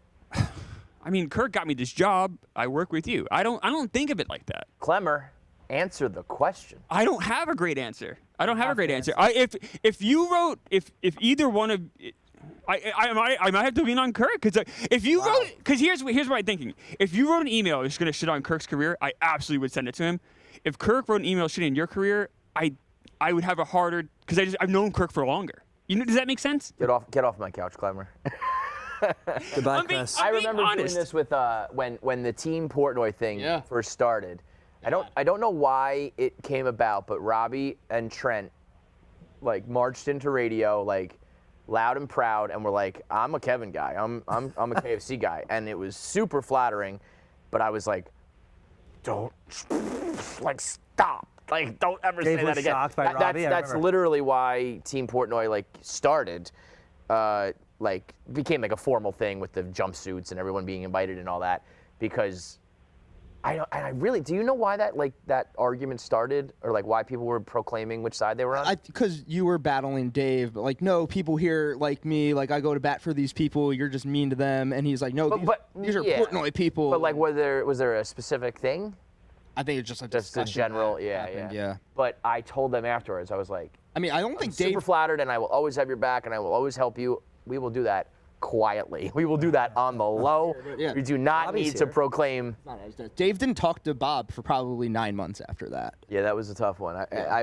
I mean, Kirk got me this job. I work with you. I don't think of it like that. Clemmer, answer the question. I don't have a great answer. I don't have a great answer. If either one of I might have to lean on Kirk because if you wrote because here's what I'm thinking. If you wrote an email that's gonna shit on Kirk's career, I absolutely would send it to him. If Kirk wrote an email shitting your career, I would have a harder because I've known Kirk for longer. Does that make sense? Get off my couch, Clemmer. Goodbye, Chris. I remember doing this with when the Team Portnoy thing first started. I don't know why it came about, but Robbie and Trent like marched into radio like loud and proud and were like, "I'm a Kevin guy. I'm a KFC guy," and it was super flattering. But I was like, "Don't stop." Like, don't ever Dave say was that again. shocked by Robbie, I That's remember. literally why Team Portnoy like started. Like became like a formal thing with the jumpsuits and everyone being invited and all that, because I really, do you know why that argument started, or like why people were proclaiming which side they were on? Because you were battling Dave, but like, no, people here like me, like I go to bat for these people, you're just mean to them, and he's like, no, these are Portnoy people. But like, was there a specific thing? I think it's just a Just the general, yeah. But I told them afterwards, I was like, I mean, I don't think I'm super Dave. flattered, and I will always have your back, and I will always help you. We will do that. quietly. We will do that on the low. Yeah. We do not Bobby's need to here. proclaim. Dave didn't talk to Bob for probably 9 months after that. Yeah, that was a tough one. I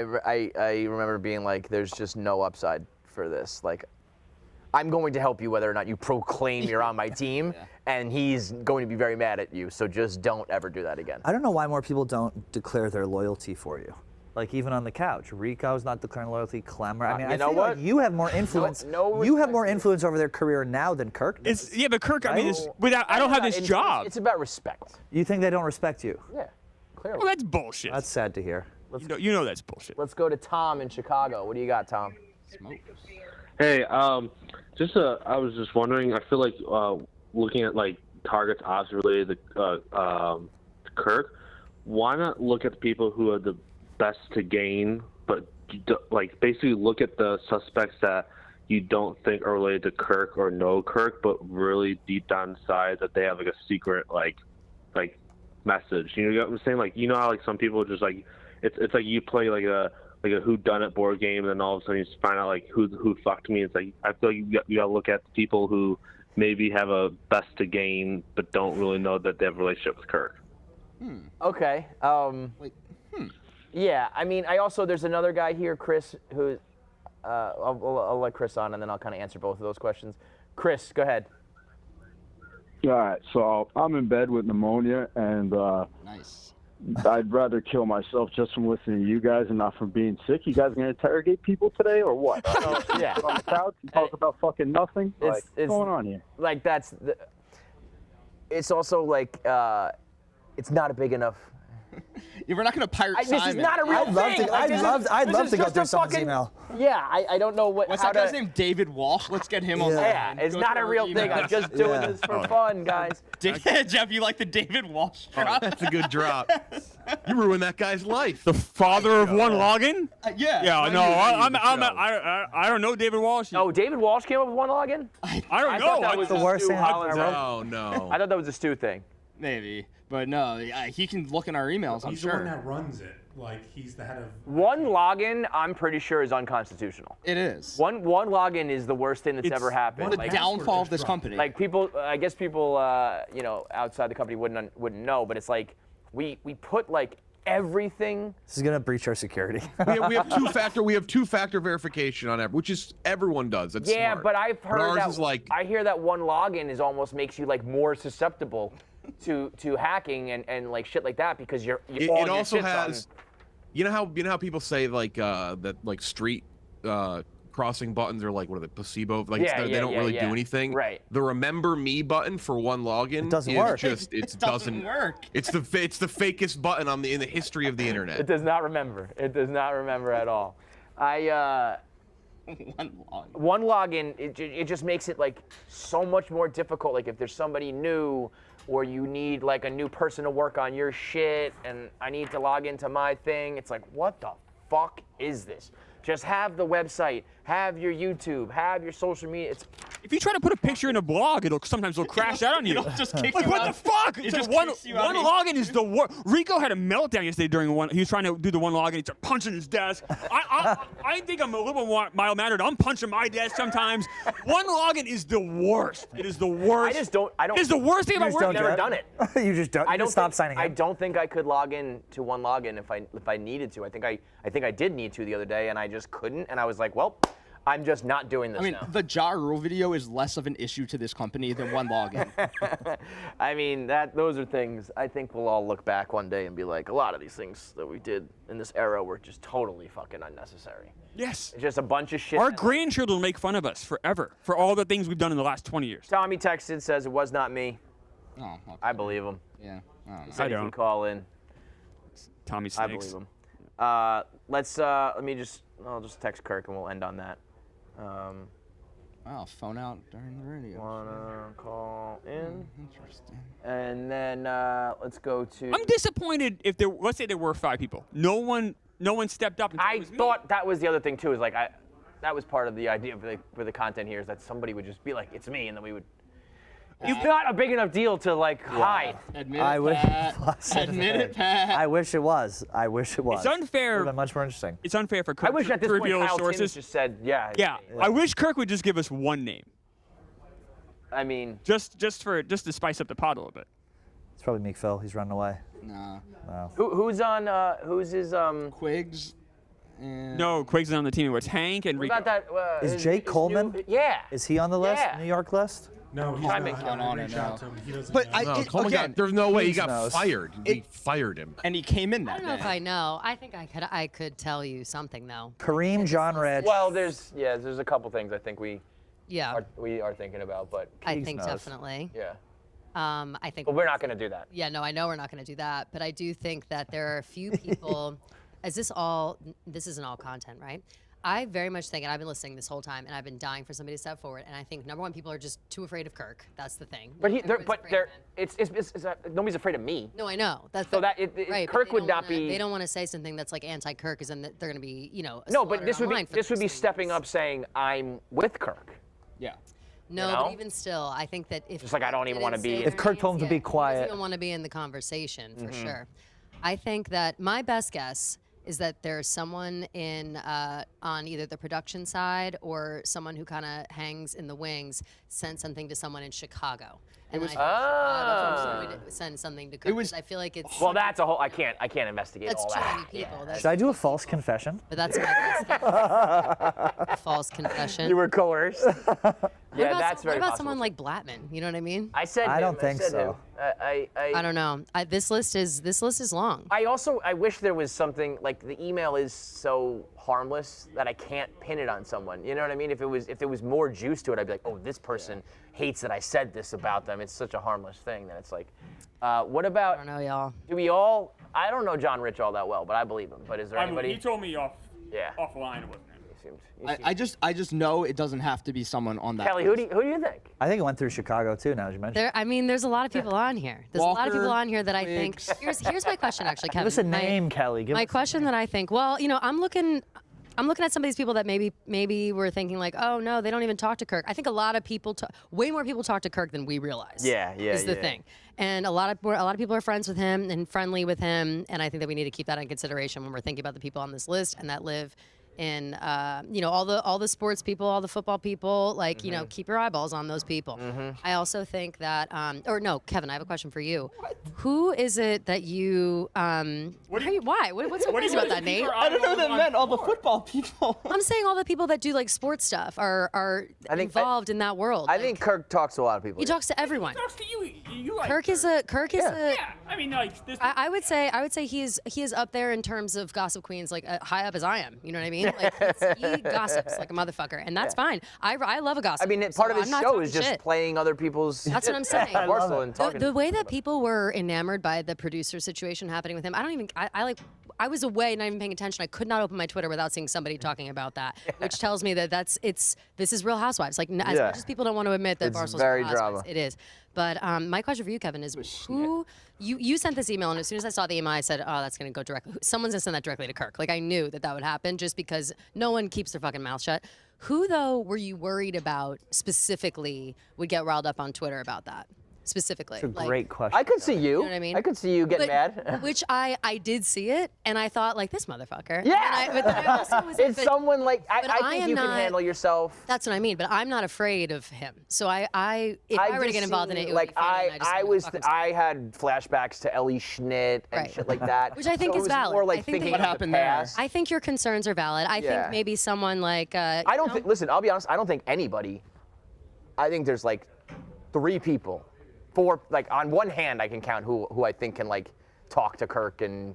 remember being like, there's just no upside for this. Like, I'm going to help you whether or not you proclaim you're on my team, and he's going to be very mad at you, so just don't ever do that again. I don't know why more people don't declare their loyalty for you. Like, even on the couch, Rico's not declaring loyalty. Klemmer. I mean, I feel like you have more influence. You have more influence over their career now than Kirk does. Yeah, but Kirk, I mean, I don't have this job. It's about respect. You think they don't respect you? Yeah, clearly. Well, that's bullshit. That's sad to hear. You know that's bullshit. Let's go to Tom in Chicago. What do you got, Tom? Hey, I was just wondering. I feel like looking at like targets odds related to Kirk. Why not look at the people who are the best to gain, but like basically look at the suspects that you don't think are related to Kirk or know Kirk, but really deep down inside that they have like a secret like message. You know what I'm saying? Like, you know how like some people just like it's like you play like a whodunit board game, and then all of a sudden you just find out like who fucked me. It's like I feel like you gotta look at the people who maybe have a best to gain, but don't really know that they have a relationship with Kirk. Okay. Yeah, I mean, there's another guy here, Chris, who, I'll let Chris on, and then I'll kind of answer both of those questions. Chris, go ahead. All right, so I'm in bed with pneumonia, and nice. I'd rather kill myself just from listening to you guys and not from being sick. You guys gonna interrogate people today, or what? Yeah. Sit on the couch and talk about fucking nothing. What's going on here? Like it's also like it's not a big enough. We're not going to pirate This is not a real thing. I'd love to go through someone's email. Yeah, I don't know What's that guy's name? David Walsh. Let's get him on. Yeah, it's not a real thing. I'm just doing this for fun, guys. Jeff, you like the David Walsh drop? That's a good drop. You ruined that guy's life. The father of one login? Yeah. Yeah, no, I don't know David Walsh. Oh, David Walsh came up with one login? I don't know. That was the worst thing Hollins. Oh, no. I thought that was a Stu thing. Maybe. But no, he can look in our emails, I'm He's sure. the one that runs it. Like, he's the head of... One login, I'm pretty sure, is unconstitutional. It is. One login is the worst thing that's ever happened. The downfall of this company. Like, people, I guess people, outside the company wouldn't know, but it's like, we put, like, everything. This is gonna breach our security. we have two-factor verification on which is everyone does. That's smart. But I've heard ours that. Is like, I hear that one login almost makes you like more susceptible to hacking and like shit like that because it also has. You know how people say like that like street crossing buttons are like what are they, placebo? Like they don't really do anything. Right. The remember me button for one login doesn't work. It doesn't work. It's the fakest button in the history of the internet. It does not remember. It does not remember at all. One login. It just makes it like so much more difficult. Like if there's somebody new, or you need like a new person to work on your shit, and I need to log into my thing. It's like, what the fuck is this? Just have the website, have your YouTube, have your social media. If you try to put a picture in a blog, sometimes it'll crash out on you. It'll just kick like, you what out. the fuck? It It's just like kicks you one out. login is the worst. Rico had a meltdown yesterday during one. He was trying to do the one login. He started punching his desk. I think I'm a little bit mild-mannered. I'm punching my desk sometimes. One login is the worst. It is the worst. I don't. It's the worst thing about working. I've never done it. You just don't. I don't stop signing up. I don't think I could log in to one login if I needed to. I think I did need to the other day, and I just couldn't. And I was like, well, I'm just not doing this now. The Ja Rule video is less of an issue to this company than one login. I mean, those are things I think we'll all look back one day and be like, a lot of these things that we did in this era were just totally fucking unnecessary. Yes. It's just a bunch of shit. Our grandchildren will make fun of us forever for all the things we've done in the last 20 years. Tommy texted, says it was not me. Oh, okay. I believe him. Yeah. He said he can call in. Tommy I Snakes. believe him. I'll just text Kirk and we'll end on that. Wow, phone out during the radio. Wanna call in? Interesting. And then let's go to. I'm disappointed if let's say there were 5 people. No one stepped up. And I thought that was the other thing too. Is like that was part of the idea for the content here is that somebody would just be like, it's me, and then we would. It's not a big enough deal to like hide. Admit it, Pat. I wish it was. It's unfair. It would have been much more interesting. It's unfair for Kirk I wish at this to point reveal his Kyle sources. Tims just said, yeah. Yeah, I wish Kirk would just give us one name. I mean, just to spice up the pot a little bit. It's probably Meek Phil. He's running away. Nah. Wow. Who's on? Who's his? Quiggs. And No, Quiggs is on the team. It's Hank and What Rico. about that? Is Jake Coleman? Yeah. Is he on the list? Yeah. New York list? No, he's Try not. to make one on it Reach now. out to him. He doesn't But know. No, Coleman got, there's no way he got knows. fired. We fired him. and he came in I that don't know day. if I know. I think I could tell you something though. Kareem, John Rich. Well, there's a couple things I think we Yeah, are thinking about, but I Keegs think knows. definitely. yeah. I think. But we're not going to do that. Yeah, no, I know we're not going to do that, but I do think that there are a few people. This isn't all content, right? I very much think, and I've been listening this whole time, and I've been dying for somebody to step forward. And I think number one, people are just too afraid of Kirk. That's the thing. But Everyone's afraid of him. nobody's afraid of me. No, I know. That's So the, right, but Kirk they would don't not wanna- be. They don't want to say something that's like anti-Kirk, because then they're going to be, No, but slaughtered this would online be for those stepping reasons. up, saying I'm with Kirk. Yeah. No, you know? but even still, I think that if Just like I don't even didn't wanna say be- their If Kirk told him to names, be he doesn't quiet. even want to be in the conversation for Mm-hmm. sure. I think that my best guess is that there's someone in on either the production side or someone who kind of hangs in the wings sent something to someone in Chicago. And then I think would send something to Kirk. was- I feel like it's Well, that's a whole. I can't investigate that's all too that. many people. That's, Should I do a false confession? but that's my best guess. A false confession. You were coerced. What Yeah, about that's very What about possible. someone like Blattman? You know what I mean? I said. I him, don't think said so. him. I don't know. This list is long. I wish there was something like the email is so harmless that I can't pin it on someone. You know what I mean? If there was more juice to it, I'd be like, oh, this person hates that I said this about them. It's such a harmless thing that it's like, what about? I don't know, y'all. Do we all? I don't know John Rich all that well, but I believe him. But is there anybody? He told me offline it wasn't him. I just know it doesn't have to be someone on that. Kelly, who list. do you think? I think it went through Chicago too. Now that you mentioned. There's a lot of people on here. There's a lot of people Walker, on here that I think. Here's my question, actually, Kevin. Give us a name, Kelly. My question that I think. Well, I'm looking at some of these people that maybe were thinking like, oh no, they don't even talk to Kirk. I think a lot of people, way more people talk to Kirk than we realize. Yeah, is the thing. And a lot of people are friends with him and friendly with him, and I think that we need to keep that in consideration when we're thinking about the people on this list and that live in all the sports people, all the football people. Like keep your eyeballs on those people. I also think that or no, Kevin, I have a question for you. Who is it that you why? What's so crazy about that, Nate? I don't know what that meant. All the football people. I'm saying all the people that do like sports stuff are involved in that world. I think Kirk talks to a lot of people. He talks to everyone. Talks to you. You like Kirk is a. Yeah, I mean, like this. I would say he is up there in terms of gossip queens, like high up as I am. You know what I mean? Like he gossips like a motherfucker, and that's fine. I love a gossip. I mean, part of his show is just playing other people's. That's what I'm saying. Barstool and talking. The way that people were enamored by the producer situation happening with him, I was away, not even paying attention. I could not open my Twitter without seeing somebody talking about that, which tells me that this is Real Housewives. Like as much as people don't want to admit that It's Barstool's very Real Housewives, drama. it is. But my question for you, Kevin, is who you sent this email, and as soon as I saw the email, I said, oh, that's going to go directly. Someone's going to send that directly to Kirk. Like I knew that would happen just because no one keeps their fucking mouth shut. Who though were you worried about specifically would get riled up on Twitter about that? Specifically. That's a great question. I could see you. You know what I mean? I could see you getting mad. Which I did see it, and I thought, like, this motherfucker. Yeah. But then I also was It's someone like I think am you can not- handle yourself. That's what I mean, but I'm not afraid of him. So if I were to just get involved in see, it, it would like be fun, and I had flashbacks to Ellie Schnitt and shit like that. Which I think So is it was valid. More like I think thinking that- of the past. I think your concerns are valid. I Yeah. think maybe someone like I don't think. Listen, I'll be honest. I don't think anybody. I think there's like 3 people, 4. Like on one hand, I can count who I think can like talk to Kirk and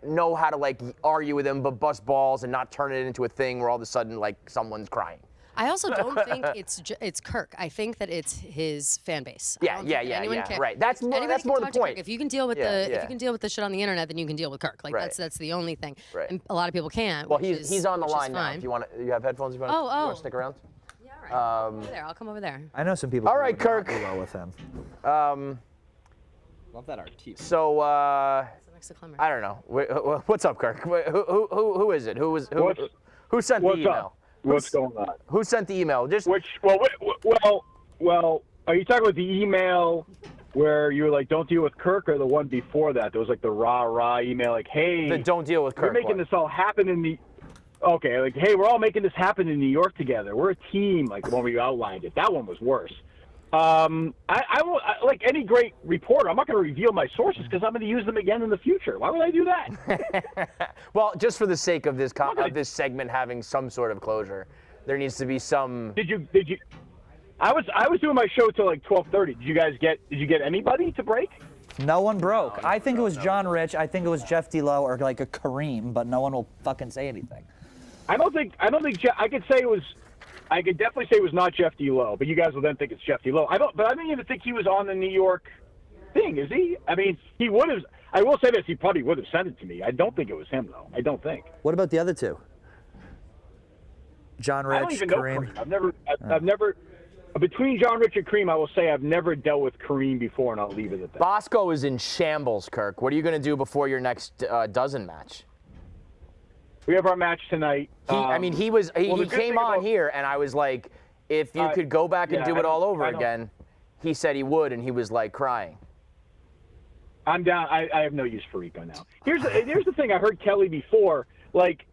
know how to like argue with him, but bust balls and not turn it into a thing where all of a sudden like someone's crying. I also don't think it's Kirk. I think that it's his fan base. I Yeah, don't yeah, think yeah, anyone yeah. cares. Right. That's more. Anybody That's can more the talk to point. Kirk. If you can deal with if you can deal with the shit on the internet, then you can deal with Kirk. Like Right. that's the only thing. Right. And a lot of people can't. Well, which he's on the which is line now. fine. If you want, you have headphones. You want to stick around? Yeah, all right. Over there. I'll come over there. I know some people. All who right, would not Kirk. do well with him. Love that artiste. So Next to Klemmer. I don't know. What's up, Kirk? Who is it? Who sent the What's email? up? What's going on? Who sent the email? Just Well, are you talking about the email where you were like, don't deal with Kirk, or the one before that? There was like the rah email, like, hey, the don't deal with Kirk. we're making one. this all happen in the. Okay, like, hey, we're all making this happen in New York together. We're a team, like the one where you outlined it. That one was worse. like any great reporter, I'm not going to reveal my sources because I'm going to use them again in the future. Why would I do that? Well, just for the sake of this this segment having some sort of closure, there needs to be some. Did you? I was doing my show till like 12:30. Did you get anybody to break? No one broke. I think it was John Rich. I think it was Jeff D Lowe or like a Kareem, but no one will fucking say anything. I don't think I could say it was. I could definitely say it was not Jeff D Lowe, but you guys will then think it's Jeff D Lowe. But I don't even think he was on the New York thing, is he? I mean, he would have. I will say this: he probably would have sent it to me. I don't think it was him, though. I don't think. What about the other two? John Rich, I don't even Kareem. know Kareem. I've never. Between John Rich and Kareem, I will say I've never dealt with Kareem before, and I'll leave it at that. Bosco is in shambles, Kirk. What are you going to do before your next dozen match? We have our match tonight. He came on here, and I was like, if you could go back and do it all over again, he said he would, and he was like crying. I'm down. I have no use for Rico now. Here's the thing. I heard Kelly before. Like,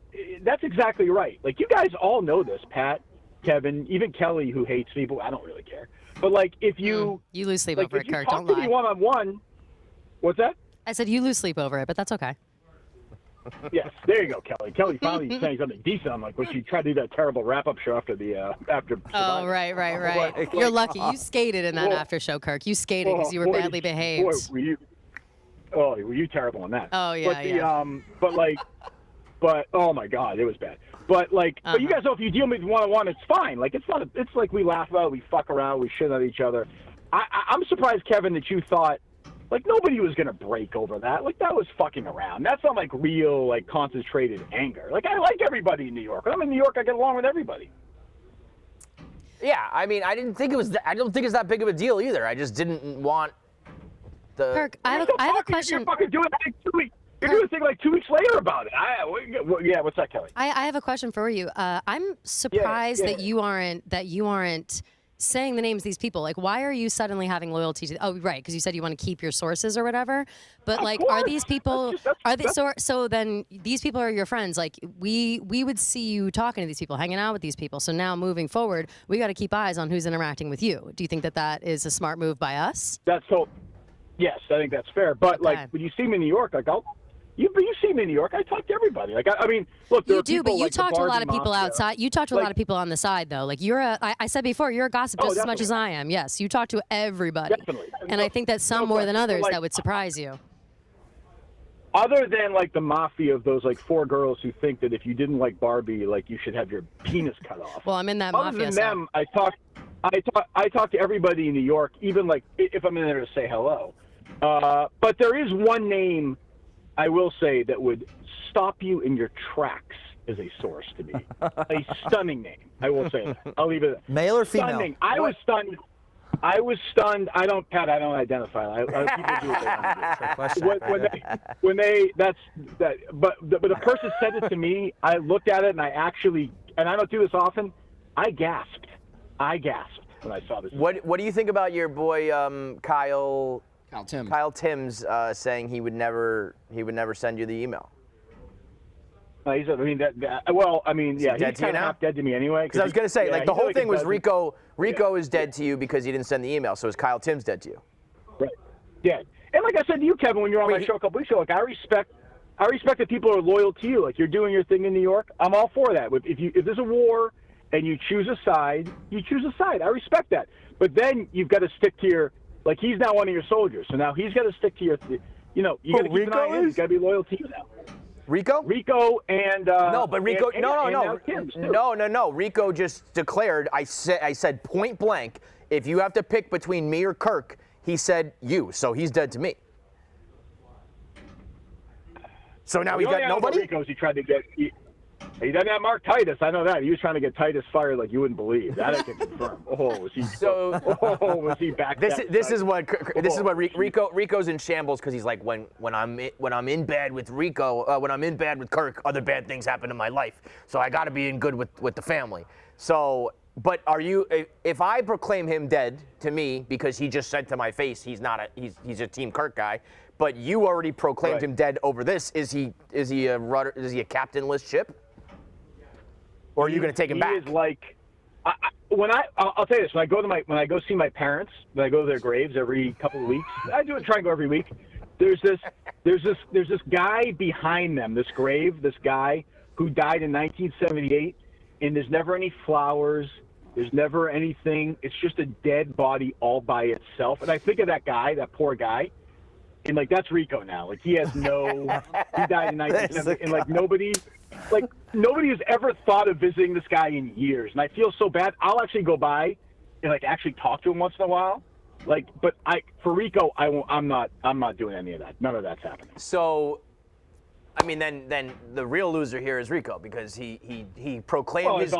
that's exactly right. Like, you guys all know this, Pat, Kevin, even Kelly, who hates people. I don't really care. But like, if you you lose sleep over it, Kirk. Don't lie. One-on-one. What's that? I said you lose sleep over it, but that's okay. Yes, there you go, Kelly. Kelly finally saying something decent. I'm like, when she tried to do that terrible wrap-up show after the after. Oh, right. You're lucky. You skated in that after show, Kirk. You skated because you were badly behaved. Boy, were you terrible on that? Oh yeah, but oh my God, it was bad. But like, but you guys know if you deal with one-on-one, it's fine. Like it's not. It's like we laugh about it, we fuck around, we shit at each other. I'm surprised, Kevin, that you thought. Like, nobody was going to break over that. Like, that was fucking around. That's not, like, real, like, concentrated anger. Like, I like everybody in New York. When I'm in New York, I get along with everybody. Yeah, I mean, I don't think it's that big of a deal either. I just didn't want the... Kirk, I have a question. You're fucking doing that in 2 weeks. You're doing a thing like 2 weeks later about it. Yeah, what's that, Kelly? I have a question for you. I'm surprised that you aren't saying the names of these people. Like, why are you suddenly having loyalty to? Oh, right, because you said you want to keep your sources or whatever. But like, are these people? So then these people are your friends? Like, we would see you talking to these people, hanging out with these people. So now moving forward, we got to keep eyes on who's interacting with you. Do you think that is a smart move by us? Yes, I think that's fair. But like, when you see me in New York, like you see me in New York, I talk to everybody. Like, I mean, look, there you are do, people but you like talk to a lot of Bardi people Mafia. outside. You talk to a lot of people on the side, though. Like, I said before, you're a gossip just as much as I am. Yes, you talk to everybody. Definitely. And I think that some more than others that would surprise you. Other than like the mafia of those like 4 girls who think that if you didn't like Barbie, like you should have your penis cut off. Well, I'm in that Other mafia. than them, I talk to everybody in New York, even like if I'm in there to say hello. But there is one name I will say that would stop you in your tracks as a source to me. A stunning name. I will say that. I'll leave it at that. Male or female? Stunning. I was stunned. I don't identify. People do what they want to do. But the person said it to me. I looked at it and I don't do this often. I gasped when I saw this. What do you think about your boy Kyle Timms saying he would never send you the email? He's kind of half dead to me anyway. Because I was gonna say, like, the whole thing was Rico is dead to you because he didn't send the email. So is Kyle Timms dead to you? Right. Yeah. And like I said to you, Kevin, when you're on my show a couple weeks ago, like I respect that people are loyal to you. Like, you're doing your thing in New York. I'm all for that. If there's a war and you choose a side, you choose a side. I respect that. But then you've got to stick to your. Like, he's now one of your soldiers, so now he's got to stick to your, you got to keep an eye on him. He's got to be loyal to you now. Rico and no. Rico just declared. I said point blank, if you have to pick between me or Kirk, he said you. So he's dead to me. So now he's got nobody. Rico's he tried to get. He doesn't have Mark Titus. I know that. He was trying to get Titus fired like you wouldn't believe. That I can confirm. Was he back? This is what Rico's in shambles because he's like, when I'm in bed with Rico, when I'm in bed with Kirk, other bad things happen in my life. So I got to be in good with the family. So, but are you? If I proclaim him dead to me because he just said to my face he's a Team Kirk guy, but you already proclaimed him dead over this, is he a captain-less ship? Or are you going to take him back? He is like, I'll tell you this, when I go see my parents, when I go to their graves every couple of weeks, I try and go every week. There's this guy behind them, this grave, this guy who died in 1978, and there's never any flowers, there's never anything. It's just a dead body all by itself. And I think of that guy, that poor guy, and like that's Rico now. Like he has no, he died in 1970, and like nobody has ever thought of visiting this guy in years. And I feel so bad. I'll actually go by and like actually talk to him once in a while. Like, but for Rico, I'm not doing any of that. None of that's happening. So, I mean, then the real loser here is Rico because he proclaimed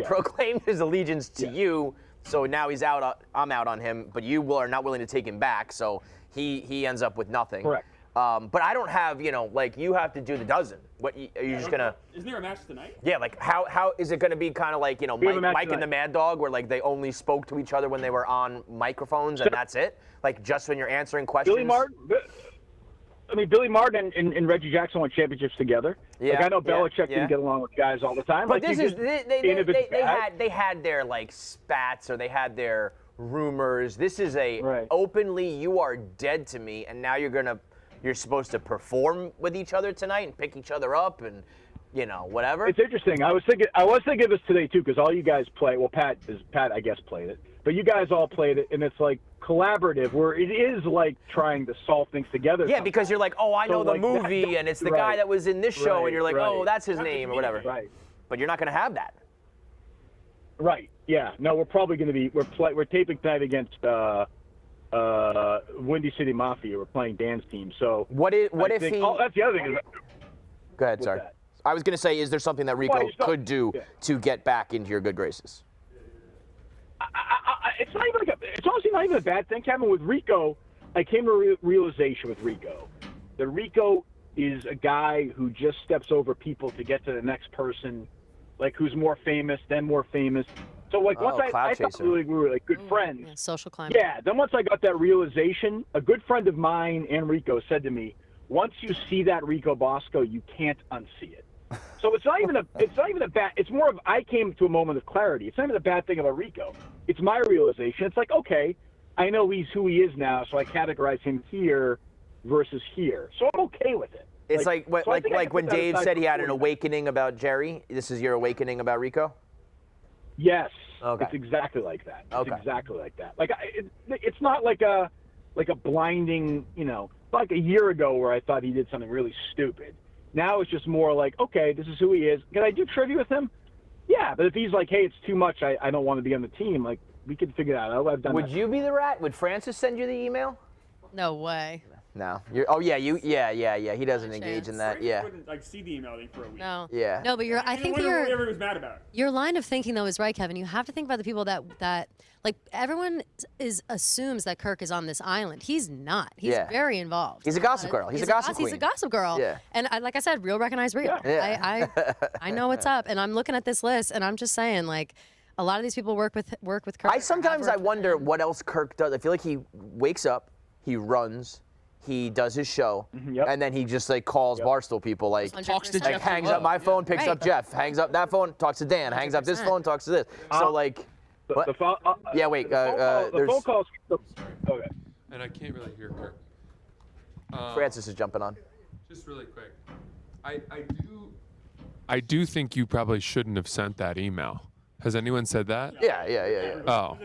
proclaimed his allegiance to you. So now he's out. I'm out on him, but you are not willing to take him back. So he ends up with nothing. Correct. But I don't have, like you have to do the dozen. What are you just gonna? Isn't there a match tonight? Yeah, like how is it gonna be kind of like Mike and the Mad Dog, where like they only spoke to each other when they were on microphones and that's it? Like just when you're answering questions. Billy Martin and Reggie Jackson won championships together. Yeah, like I know Belichick didn't get along with guys all the time. But like, they had their like spats or they had their rumors. This is openly you are dead to me, and now you're supposed to perform with each other tonight and pick each other up and whatever. It's interesting. I was thinking of this today too because all you guys play. Well, Pat I guess played it, but you guys all played it, and it's like collaborative where it is like trying to solve things together. Yeah, because you're like, oh, I know the movie, and it's the guy that was in this show, and you're like, oh, that's his name or whatever. Right. But you're not going to have that. Right. Yeah. No, we're probably going to be. We're taping tonight against Windy City Mafia. We're playing Dan's team. So what if he? Oh, that's the other thing. Go ahead. Sorry. I was going to say, is there something that Rico could do to get back into your good graces? It's not even it's honestly not even a bad thing, Kevin. With Rico, I came to a realization with Rico that Rico is a guy who just steps over people to get to the next person, like who's more famous, then more famous. So like once I thought we were like good friends. Yeah, social climate. Yeah. Then once I got that realization, a good friend of mine and Rico said to me, once you see that Rico Bosco, you can't unsee it. So it's not even a bad. It's more of I came to a moment of clarity. It's not even a bad thing about Rico. It's my realization. It's like, okay, I know he's who he is now, so I categorize him here versus here. So I'm okay with it. It's like when Dave said he had an awakening about Jerry. This is your awakening about Rico? Yes. Okay. It's exactly like that. It's exactly like that. Like it's not like a blinding, like a year ago where I thought he did something really stupid. Now it's just more like, okay, this is who he is. Can I do trivia with him? Yeah, but if he's like, hey, it's too much, I don't want to be on the team, like, we can figure it out. I've done Would you be the rat? Would Francis send you the email? No way. No. He doesn't engage in that. Yeah. Wouldn't like see the email for a week. No. Yeah. No, but I think whatever he was mad about. Your line of thinking though is right, Kevin. You have to think about the people that like everyone assumes that Kirk is on this island. He's not. He's very involved. He's a gossip girl. He's a gossip queen. He's a gossip girl. Yeah. And like I said, real recognize real. Yeah. I know what's up, and I'm looking at this list, and I'm just saying like. A lot of these people work with Kirk. I wonder what else Kirk does. I feel like he wakes up, he runs, he does his show, and then he just like calls Barstool people, like talks to Jeff. Hangs up my phone, picks up Jeff, hangs up that phone, talks to Dan, hangs up this phone, talks to this. So like, what? The phone calls. Okay. And I can't really hear Kirk. Francis is jumping on. Just really quick, I do think you probably shouldn't have sent that email. Has anyone said that? Yeah. Oh.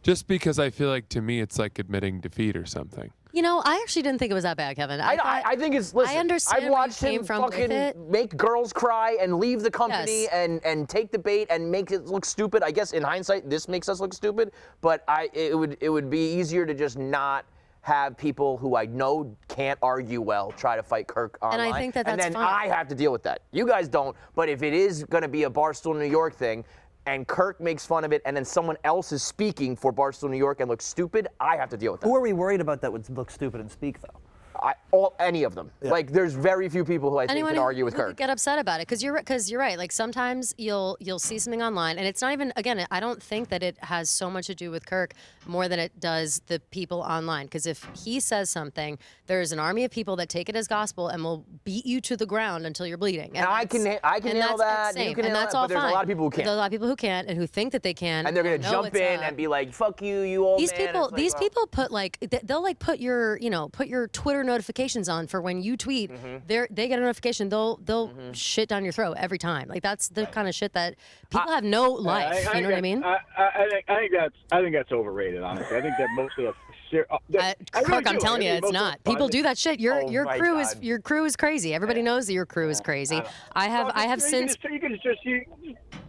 Just because I feel like to me it's like admitting defeat or something. I actually didn't think it was that bad, Kevin. I think it's. Listen, I understand I've watched where you him came from with fucking it. make girls cry and leave the company and take the bait and make it look stupid. I guess in hindsight, this makes us look stupid. But it would be easier to just not have people who I know can't argue well try to fight Kirk online. And I think that's and then fine. I have to deal with that. You guys don't. But if it is going to be a Barstool New York thing, and Kirk makes fun of it, and then someone else is speaking for Barstool New York and looks stupid, I have to deal with that. Who are we worried about that would look stupid and speak, though? Any of them. Yeah. Like, there's very few people who I think can argue with Kirk. Get upset about it because you're right. Like sometimes you'll see something online, and it's not even. Again, I don't think that it has so much to do with Kirk more than it does the people online. Because if he says something, there's an army of people that take it as gospel and will beat you to the ground until you're bleeding. And I can handle that. You can handle that. But there's a lot of people who can't. There's a lot of people who can't and who think that they can. And they're gonna jump in and be like, "Fuck you, you old man." These people put they'll put your Twitter notifications on for when you tweet. They get a notification. They'll shit down your throat every time. Like that's the kind of shit that people have no life. You know what I mean? I think that's overrated. Honestly, I think that most of the Kirk, I'm telling you, it's not. People do that shit. Your crew is crazy. Everybody knows that your crew is crazy. I have since.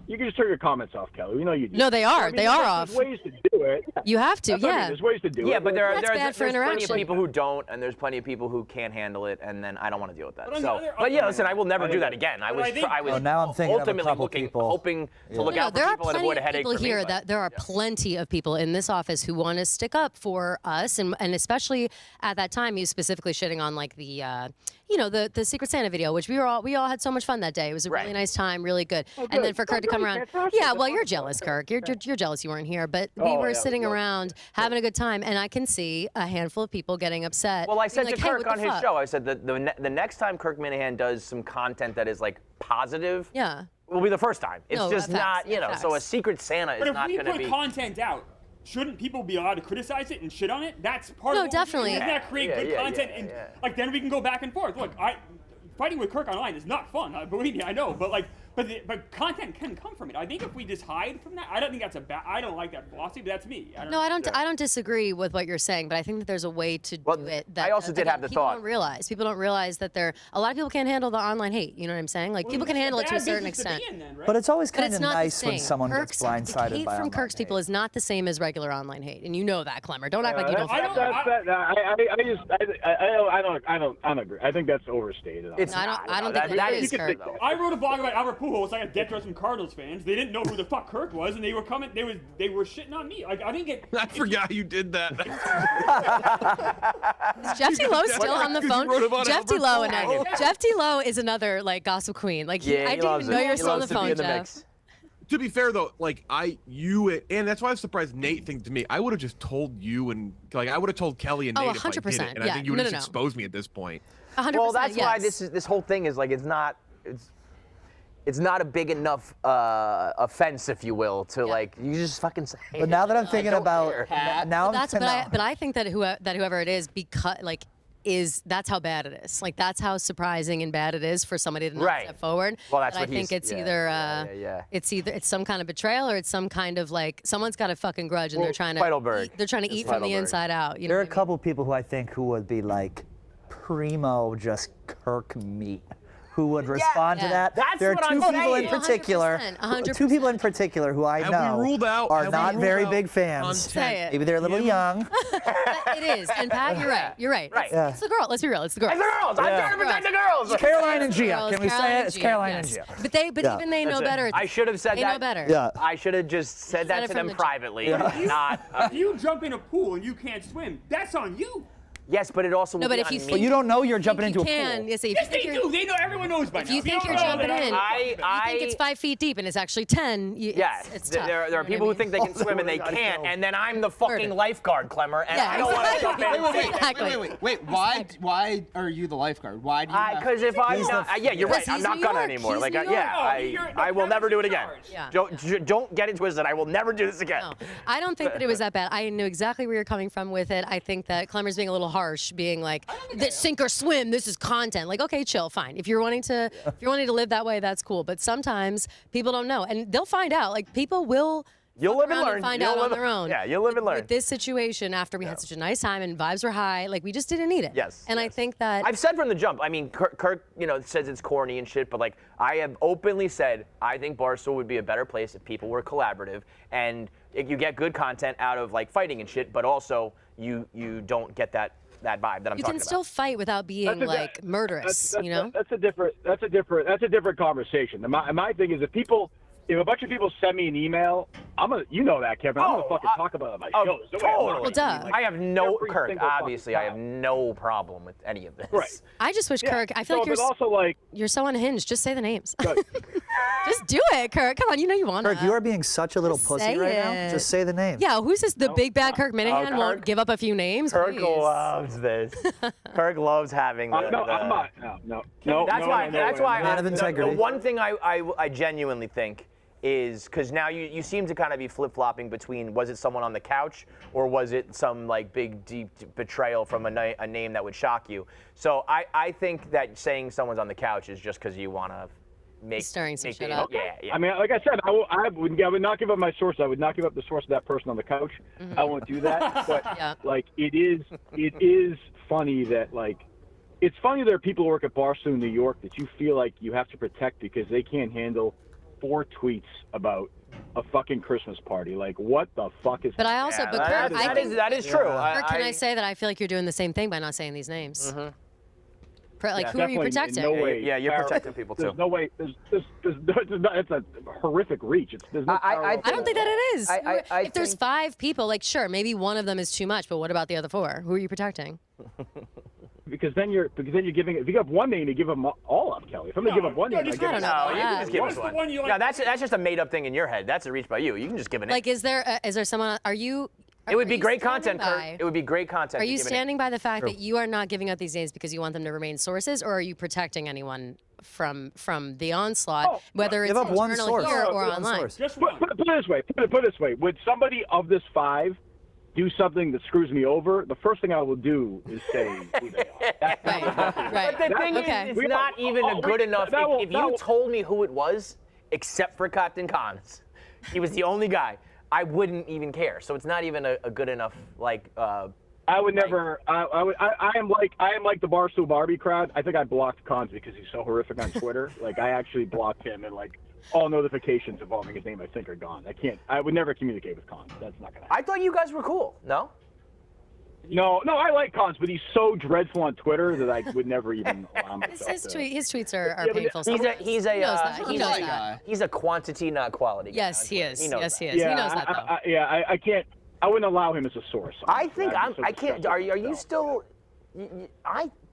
You can just turn your comments off, Kelly. You know you do. No, they are. They are off. There's ways to do it. You have to, yeah. There's ways to do it. Yeah, but there's plenty of people who don't, and there's plenty of people who can't handle it, and then I don't want to deal with that. But yeah, listen, I will never do that again. I was now I'm thinking ultimately of a couple hoping to look out for people and avoid a headache for me. There are plenty of people in this office who want to stick up for us, and especially at that time, he was specifically shitting on like the Secret Santa video, which we all had so much fun that day. It was a really nice time, really good. And then for Kirk to come around, yeah, well, you're jealous, Kirk. You're jealous you weren't here, but we were sitting around having a good time, and I can see a handful of people getting upset. Well, I said like, to Kirk on his show, I said that the next time Kirk Minihane does some content that is like positive, will be the first time. It's just not, so a Secret Santa is not going to be. But if we put content out, shouldn't people be allowed to criticize it and shit on it? That's part of definitely. Doesn't that create good content? And like then we can go back and forth. Look, fighting with Kirk online is not fun. Believe me, I know. But content can come from it. I think if we just hide from that, I don't think that's I don't like that philosophy, but that's me. I don't disagree with what you're saying, but I think that there's a way to do it. That, I also did have the thought. People don't realize that a lot of people can't handle the online hate. You know what I'm saying? Like people can handle it to a certain extent. But it's always kind of nice when someone gets blindsided hate by from Kirk's people is not the same as regular online hate, and you know that, Klemmer. Don't act like you don't. I don't agree. I think that's overstated. I don't think that is Kirk. I wrote a blog about Albert Pujols. I got death threats from Cardinals fans. They didn't know who the fuck Kirk was, and they were coming. They were shitting on me. Like I didn't get. I forgot you did that. Is Jeff D Lowe still on the phone? Jeff D Lowe and Jeff D Lowe is another like gossip queen. Like I didn't even know you're still on the phone, Jeff. To be fair though, like and that's why I'm surprised Nate thinks to me. I would have just told you and like I would have told Kelly and Nate if I did it, and I think you would have just exposed me at this point. 100%, well, that's why this whole thing is like it's not a big enough offense, if you will, to like you just fucking say. But now that I'm thinking about but I think that whoever it is, because like that's how bad it is. Like that's how surprising and bad it is for somebody to not step forward. Well, that's what I think it's it's some kind of betrayal or it's some kind of like someone's got a fucking grudge and they're trying to eat from the inside out. You know there are a couple people who I think who would be like primo just Kirk meat. Who would respond to that? There are two people in particular. 100%. Two people in particular who I know are not very big fans. Say it. Maybe they're a little young. It is. And Pat, you're right. It's the girl. Let's be real. It's the girl. It's the girls. I'm trying to protect the girls. It's Caroline and Gia. Can we say it? It's Caroline and Gia. But even they know better. I should have said that. They know better. Yeah. I should have just said that to them privately. Not. If you jump in a pool and you can't swim, that's on you. Yes, but it also. No, but if you think you don't know you're jumping into a pool. Yes, they do. They know. Everyone knows by now. If you think you're jumping in, you think it's 5 feet deep and it's actually 10. It's tough. There are people who think they can swim and they can't, and then I'm the fucking lifeguard, Klemmer, and I don't want to jump in. Wait. Why are you the lifeguard? Why do you? Because if I'm not, you're right. I'm not gonna anymore. Like, I will never do it again. Don't get it twisted. I will never do this again. I don't think that it was that bad. I knew exactly where you're coming from with it. I think that Klemmer's being a little harsh, being like, "This sink or swim. This is content." Like, okay, chill, fine. If you're wanting to live that way, that's cool. But sometimes people don't know, and they'll find out. Like, people will. You'll live and learn. Find out on their own. Yeah, you'll live and learn. With this situation, after we had such a nice time and vibes were high, like we just didn't need it. Yes. And I think that I've said from the jump. I mean, Kirk, says it's corny and shit, but like I have openly said, I think Barstool would be a better place if people were collaborative and you get good content out of like fighting and shit, but also you don't get that vibe that I'm talking about. You can still fight without being murderous. That's a different conversation. My thing is if people if a bunch of people send me an email, you know that, Kevin. I'm gonna fucking talk about it on my shows. No way I'm Totally. not gonna email I have no every Kirk. single Obviously, I have no problem with any of this. Right. I just wish Kirk. I feel like but also like you're so unhinged. Just say the names. Just do it, Kirk. Come on, you know you want to. Kirk, you are being such a little pussy say right it. now. Just say the name. Yeah, who's this? The big bad Kirk Minihane Kirk- won't give up a few names. Kirk Please. loves this. Kirk loves having the. I'm not. No. That's why. Man of integrity. The one thing I genuinely think is because now you seem to kind of be flip-flopping between was it someone on the couch or was it some like big deep betrayal from a name that would shock you. So I think that saying someone's on the couch is just because you want to make stirring some make shit the- up. Yeah. I mean, like I said, I would not give up my source. I would not give up the source of that person on the couch. I won't do that. But like, it is funny that like, it's funny there are people who work at Barstool in New York that you feel like you have to protect because they can't handle 4 tweets about a fucking Christmas party. Like, what the fuck is? But I also, but Kirk, I think that is true. Kirk, can I say that I feel like you're doing the same thing by not saying these names? Like, who are you Definitely protecting? No way. Yeah, you're protecting people too. There's no way. It's a horrific reach. There's no I don't think that it is. I If there's think- 5 people, like sure, maybe one of them is too much, but what about the other 4? Who are you protecting? Because then you're giving. If you give one name, you give them all up, Kelly. If I'm gonna give up one name, I give them. No, you can just give us the one. one you like? No, that's just a made-up thing in your head. That's a reach by you. You can just give an name. Like, is there someone? Are you? It would be are you great standing content, Kurt. by- It would be great content. Are to you give an standing by the fact True. that you are not giving out these names because you want them to remain sources, or are you protecting anyone from the onslaught, whether it's give up one internal source. here or One online? source. Just Put it this way. Put it this way. Would somebody of this 5 do something that screws me over? The first thing I will do is say who they are. Right. But the thing is, it's not even a good enough. If you told me who it was, except for Captain Cons, he was the only guy, I wouldn't even care. So it's not even a good enough like. I would never. I am like the Barstool Barbie crowd. I think I blocked Cons because he's so horrific on Twitter. Like I actually blocked him, and like all notifications involving his name, I think, are gone. I would never communicate with Cons. That's not gonna happen. I thought you guys were cool. No. No, I like Cons, but he's so dreadful on Twitter that I would never even allow myself His tweets are Yeah, but painful. He's He knows that. he's a quantity, not quality. Yes, he is. He knows Yes, that. he is. He knows that though. I can't. I wouldn't allow him as a source. I think That'd be so I can't. disgusting Are you myself. still?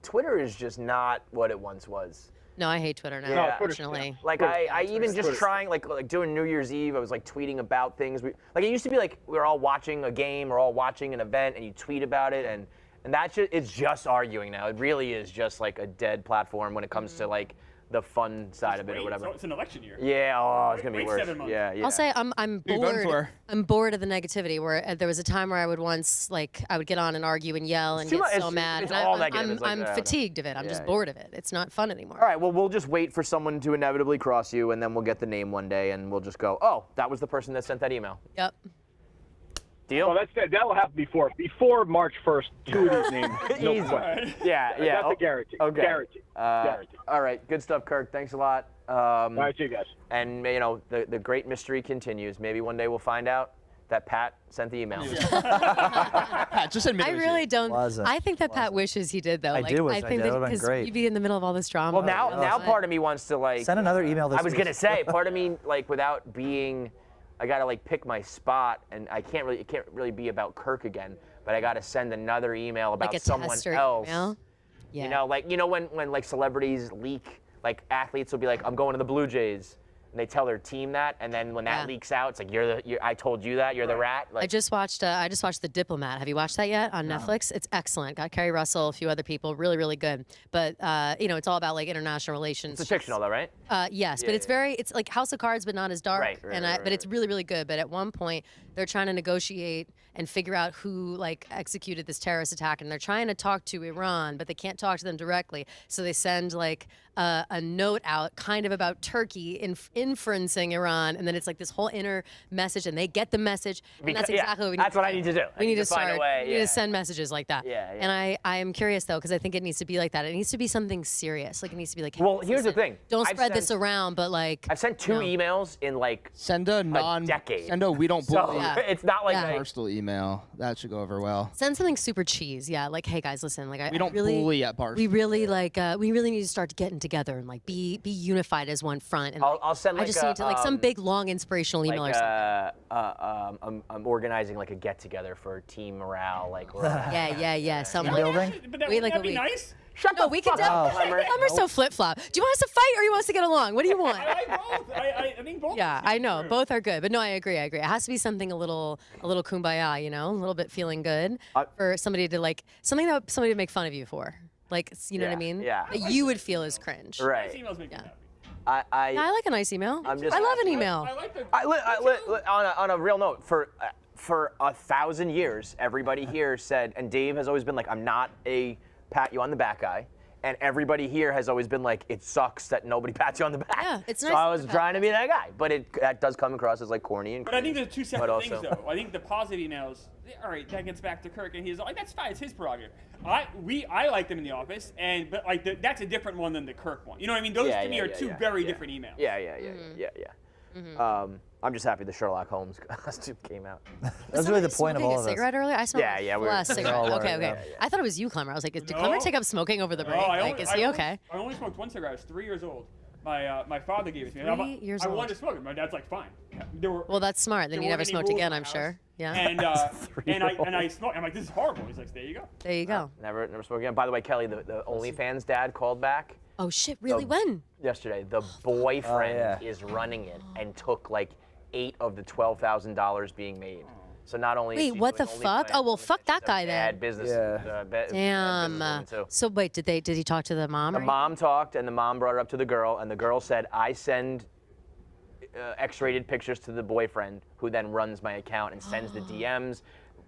Twitter is just not what it once was. No, I hate Twitter now. Yeah. Unfortunately. Like I even just trying like doing New Year's Eve, I was like tweeting about things. Like it used to be like we were all watching a game or all watching an event, and you tweet about it, and that's just it's just arguing now. It really is just like a dead platform when it comes to like the fun side of it or whatever. So it's an election year. Yeah, oh, it's gonna be Wait worse. 7 months. Yeah. I'll say I'm Who you voting bored. for? I'm bored of the negativity. Where there was a time where I would once I would get on and argue and yell and too get much. so It's- mad. it's and all negative. I'm It's like, fatigued of it. I'm just bored of it. It's not fun anymore. All right, well, we'll just wait for someone to inevitably cross you, and then we'll get the name one day, and we'll just go, oh, that was the person that sent that email. Yep. Deal? Well, that'll happen before March 1st. 2 of these names. No Easy. question. Yeah. That's a guarantee. Okay. Guarantee. Guarantee. All right, good stuff, Kirk. Thanks a lot. All right, see you guys. And the great mystery continues. Maybe one day we'll find out that Pat sent the email. Pat, just admit I it was really you. don't. Wasn't. I think that Pat wishes he did though. I do wish I think did. That would've been because great. you'd be in the middle of all this drama. Well, now part of me wants to like Send another email this I was week. gonna say, part of me like without being, I gotta like pick my spot, and it can't really be about Kirk again, but I gotta send another email about like a someone tester else. email. Yeah. When like celebrities leak, like athletes will be like, I'm going to the Blue Jays, and they tell their team that, and then when that leaks out, it's like I told you that, you're the rat. Like, I just watched The Diplomat. Have you watched that yet on Netflix? It's excellent. Got Kerry Russell, a few other people, really, really good. But it's all about like international relations. it's fictional though, right? Yes, but it's like House of Cards, but not as dark. Right, But it's really, really good. But at one point, they're trying to negotiate and figure out who like executed this terrorist attack, and they're trying to talk to Iran, but they can't talk to them directly. So they send like a note out, kind of about Turkey, inferencing Iran, and then it's like this whole inner message, and they get the message, and that's exactly what we need. That's what I need to do. We need to find start. a way. We need to send messages like that. Yeah. And I am curious though, because I think it needs to be like that. It needs to be something serious. Like it needs to be like. Hey, Well, here's the thing. Don't I've spread this sent- around, but like. I've sent 2 emails in like Send a decade. Send a we don't So bully. it's not like Yeah. Barstool email. That should go over well. Send something super cheese, yeah. Like, hey guys, listen, like We don't bully at Barstool. We really like, we really need to start getting together and like be unified as one front. And I'll send like I just need to like some big long inspirational email or something. I'm organizing like a get together for team morale, like we're Yeah. Something building. But that, We wouldn't like that a be week. nice? Shut No, the we can fuck up, Klemmer. Klemmer's so flip flop. Do you want us to fight or you want us to get along? What do you want? I like both. I think both. Yeah, I know. Both are good. But no, I agree. It has to be something a little kumbaya, you know, a little bit feeling good for somebody to like, something that somebody to make fun of you for. Like, you know what I mean? Yeah. That you would feel is cringe. Right. Emails make me happy. I like a nice email. I'm just I love an email. I like the. on a real note, for 1,000 years, everybody here said, and Dave has always been like, I'm not a pat you on the back guy. And everybody here has always been like, it sucks that nobody pats you on the back. Yeah, it's so nice. I was trying to be that guy, but that does come across as like corny and. But I think there's two separate but things, also- though. I think the positive emails. All right, that gets back to Kirk, and he's like, "That's fine. It's his prerogative." I like them in the office, but like that's a different one than the Kirk one. You know what I mean? Those to me are two very different emails. Yeah. I'm just happy the Sherlock Holmes costume came out. That's really the point of all a of this. cigarette earlier? I smoked we were- a cigarette. all Okay. were, yeah. I thought it was you, Klemmer. I was like, did No. Klemmer take up smoking over the break? Is he okay? I only smoked one cigarette. I was 3 years old. My father gave it to me. 3 years I old. wanted to smoke it. My dad's like, fine. Well, that's smart. Then there you never weren't any smoked rules again, in I'm the sure. house. Yeah. And I smoked. I'm like, this is horrible. He's like, there you go. There you go. Never spoke again. By the way, Kelly, the OnlyFans dad called back Oh shit! Really? When? yesterday. The boyfriend is running it and took like $8 of the $12,000 being made. So not only is Wait, he what the doing fuck? OnlyFans, Oh well, fuck that guy bad then. business. Yeah. Bad Damn. businesswoman, too. So wait, did he talk to the mom? The or- mom talked, and the mom brought it up to the girl, and the girl said, I send X-rated pictures to the boyfriend, who then runs my account and sends the DMs,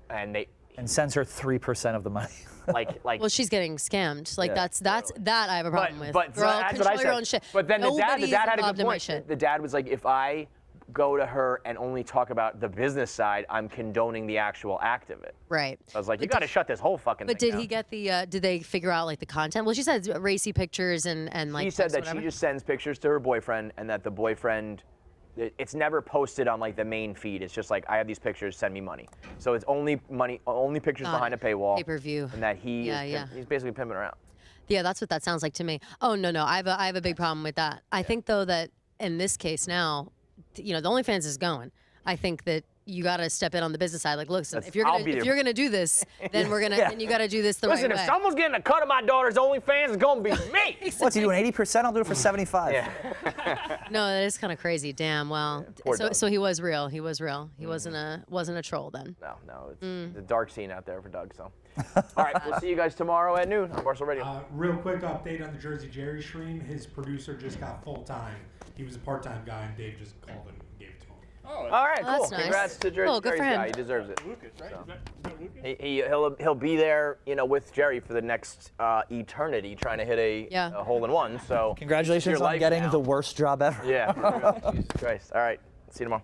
and they And sends her 3% of the money. like. Well, she's getting scammed. Like Yeah. that's that I have a problem with. But Girl, that's what control I said. your own shit. But then the Nobody dad is had a involved good in my point. shit. The dad was like, if I go to her and only talk about the business side, I'm condoning the actual act of it. Right. I was like, you got to shut this whole fucking But thing did down. he get the? Did they figure out like the content? Well, she said racy pictures and like. She said text, that whatever. she just sends pictures to her boyfriend, and that the boyfriend, it's never posted on like the main feed. It's just like, I have these pictures, send me money. So it's only pictures Got behind it. a paywall. Pay-per-view. And that he Yeah, is yeah. he's basically pimping her out. Yeah, that's what that sounds like to me. Oh no, I have a big problem with that. I think though that in this case now, you know, the OnlyFans is going. I think that you got to step in on the business side. Like, look, if you're gonna do this, then we're gonna then you got to do this the Listen, right way. if someone's getting a cut of my daughter's OnlyFans, it's gonna be me. What's he doing? 80%? I'll do it for 75. No, that is kind of crazy. Damn. Well, poor Doug. so he was real. He was real. He wasn't a troll then. No, it's a dark scene out there for Doug. So, all right, we'll see you guys tomorrow at noon on Barstool Radio. Real quick update on the Jersey Jerry stream. His producer just got full time. He was a part-time guy, and Dave just called him and gave it to him. Oh, all right, Oh, cool. that's nice. Congrats to Jersey Cool, good for Jerry's him. guy. He deserves it. Lucas, right? So. Is that Lucas? He'll be there, you know, with Jerry for the next eternity, trying to hit a hole-in-one. So Congratulations it's your on life getting now. the worst job ever. Yeah. Jesus Christ. All right. See you tomorrow.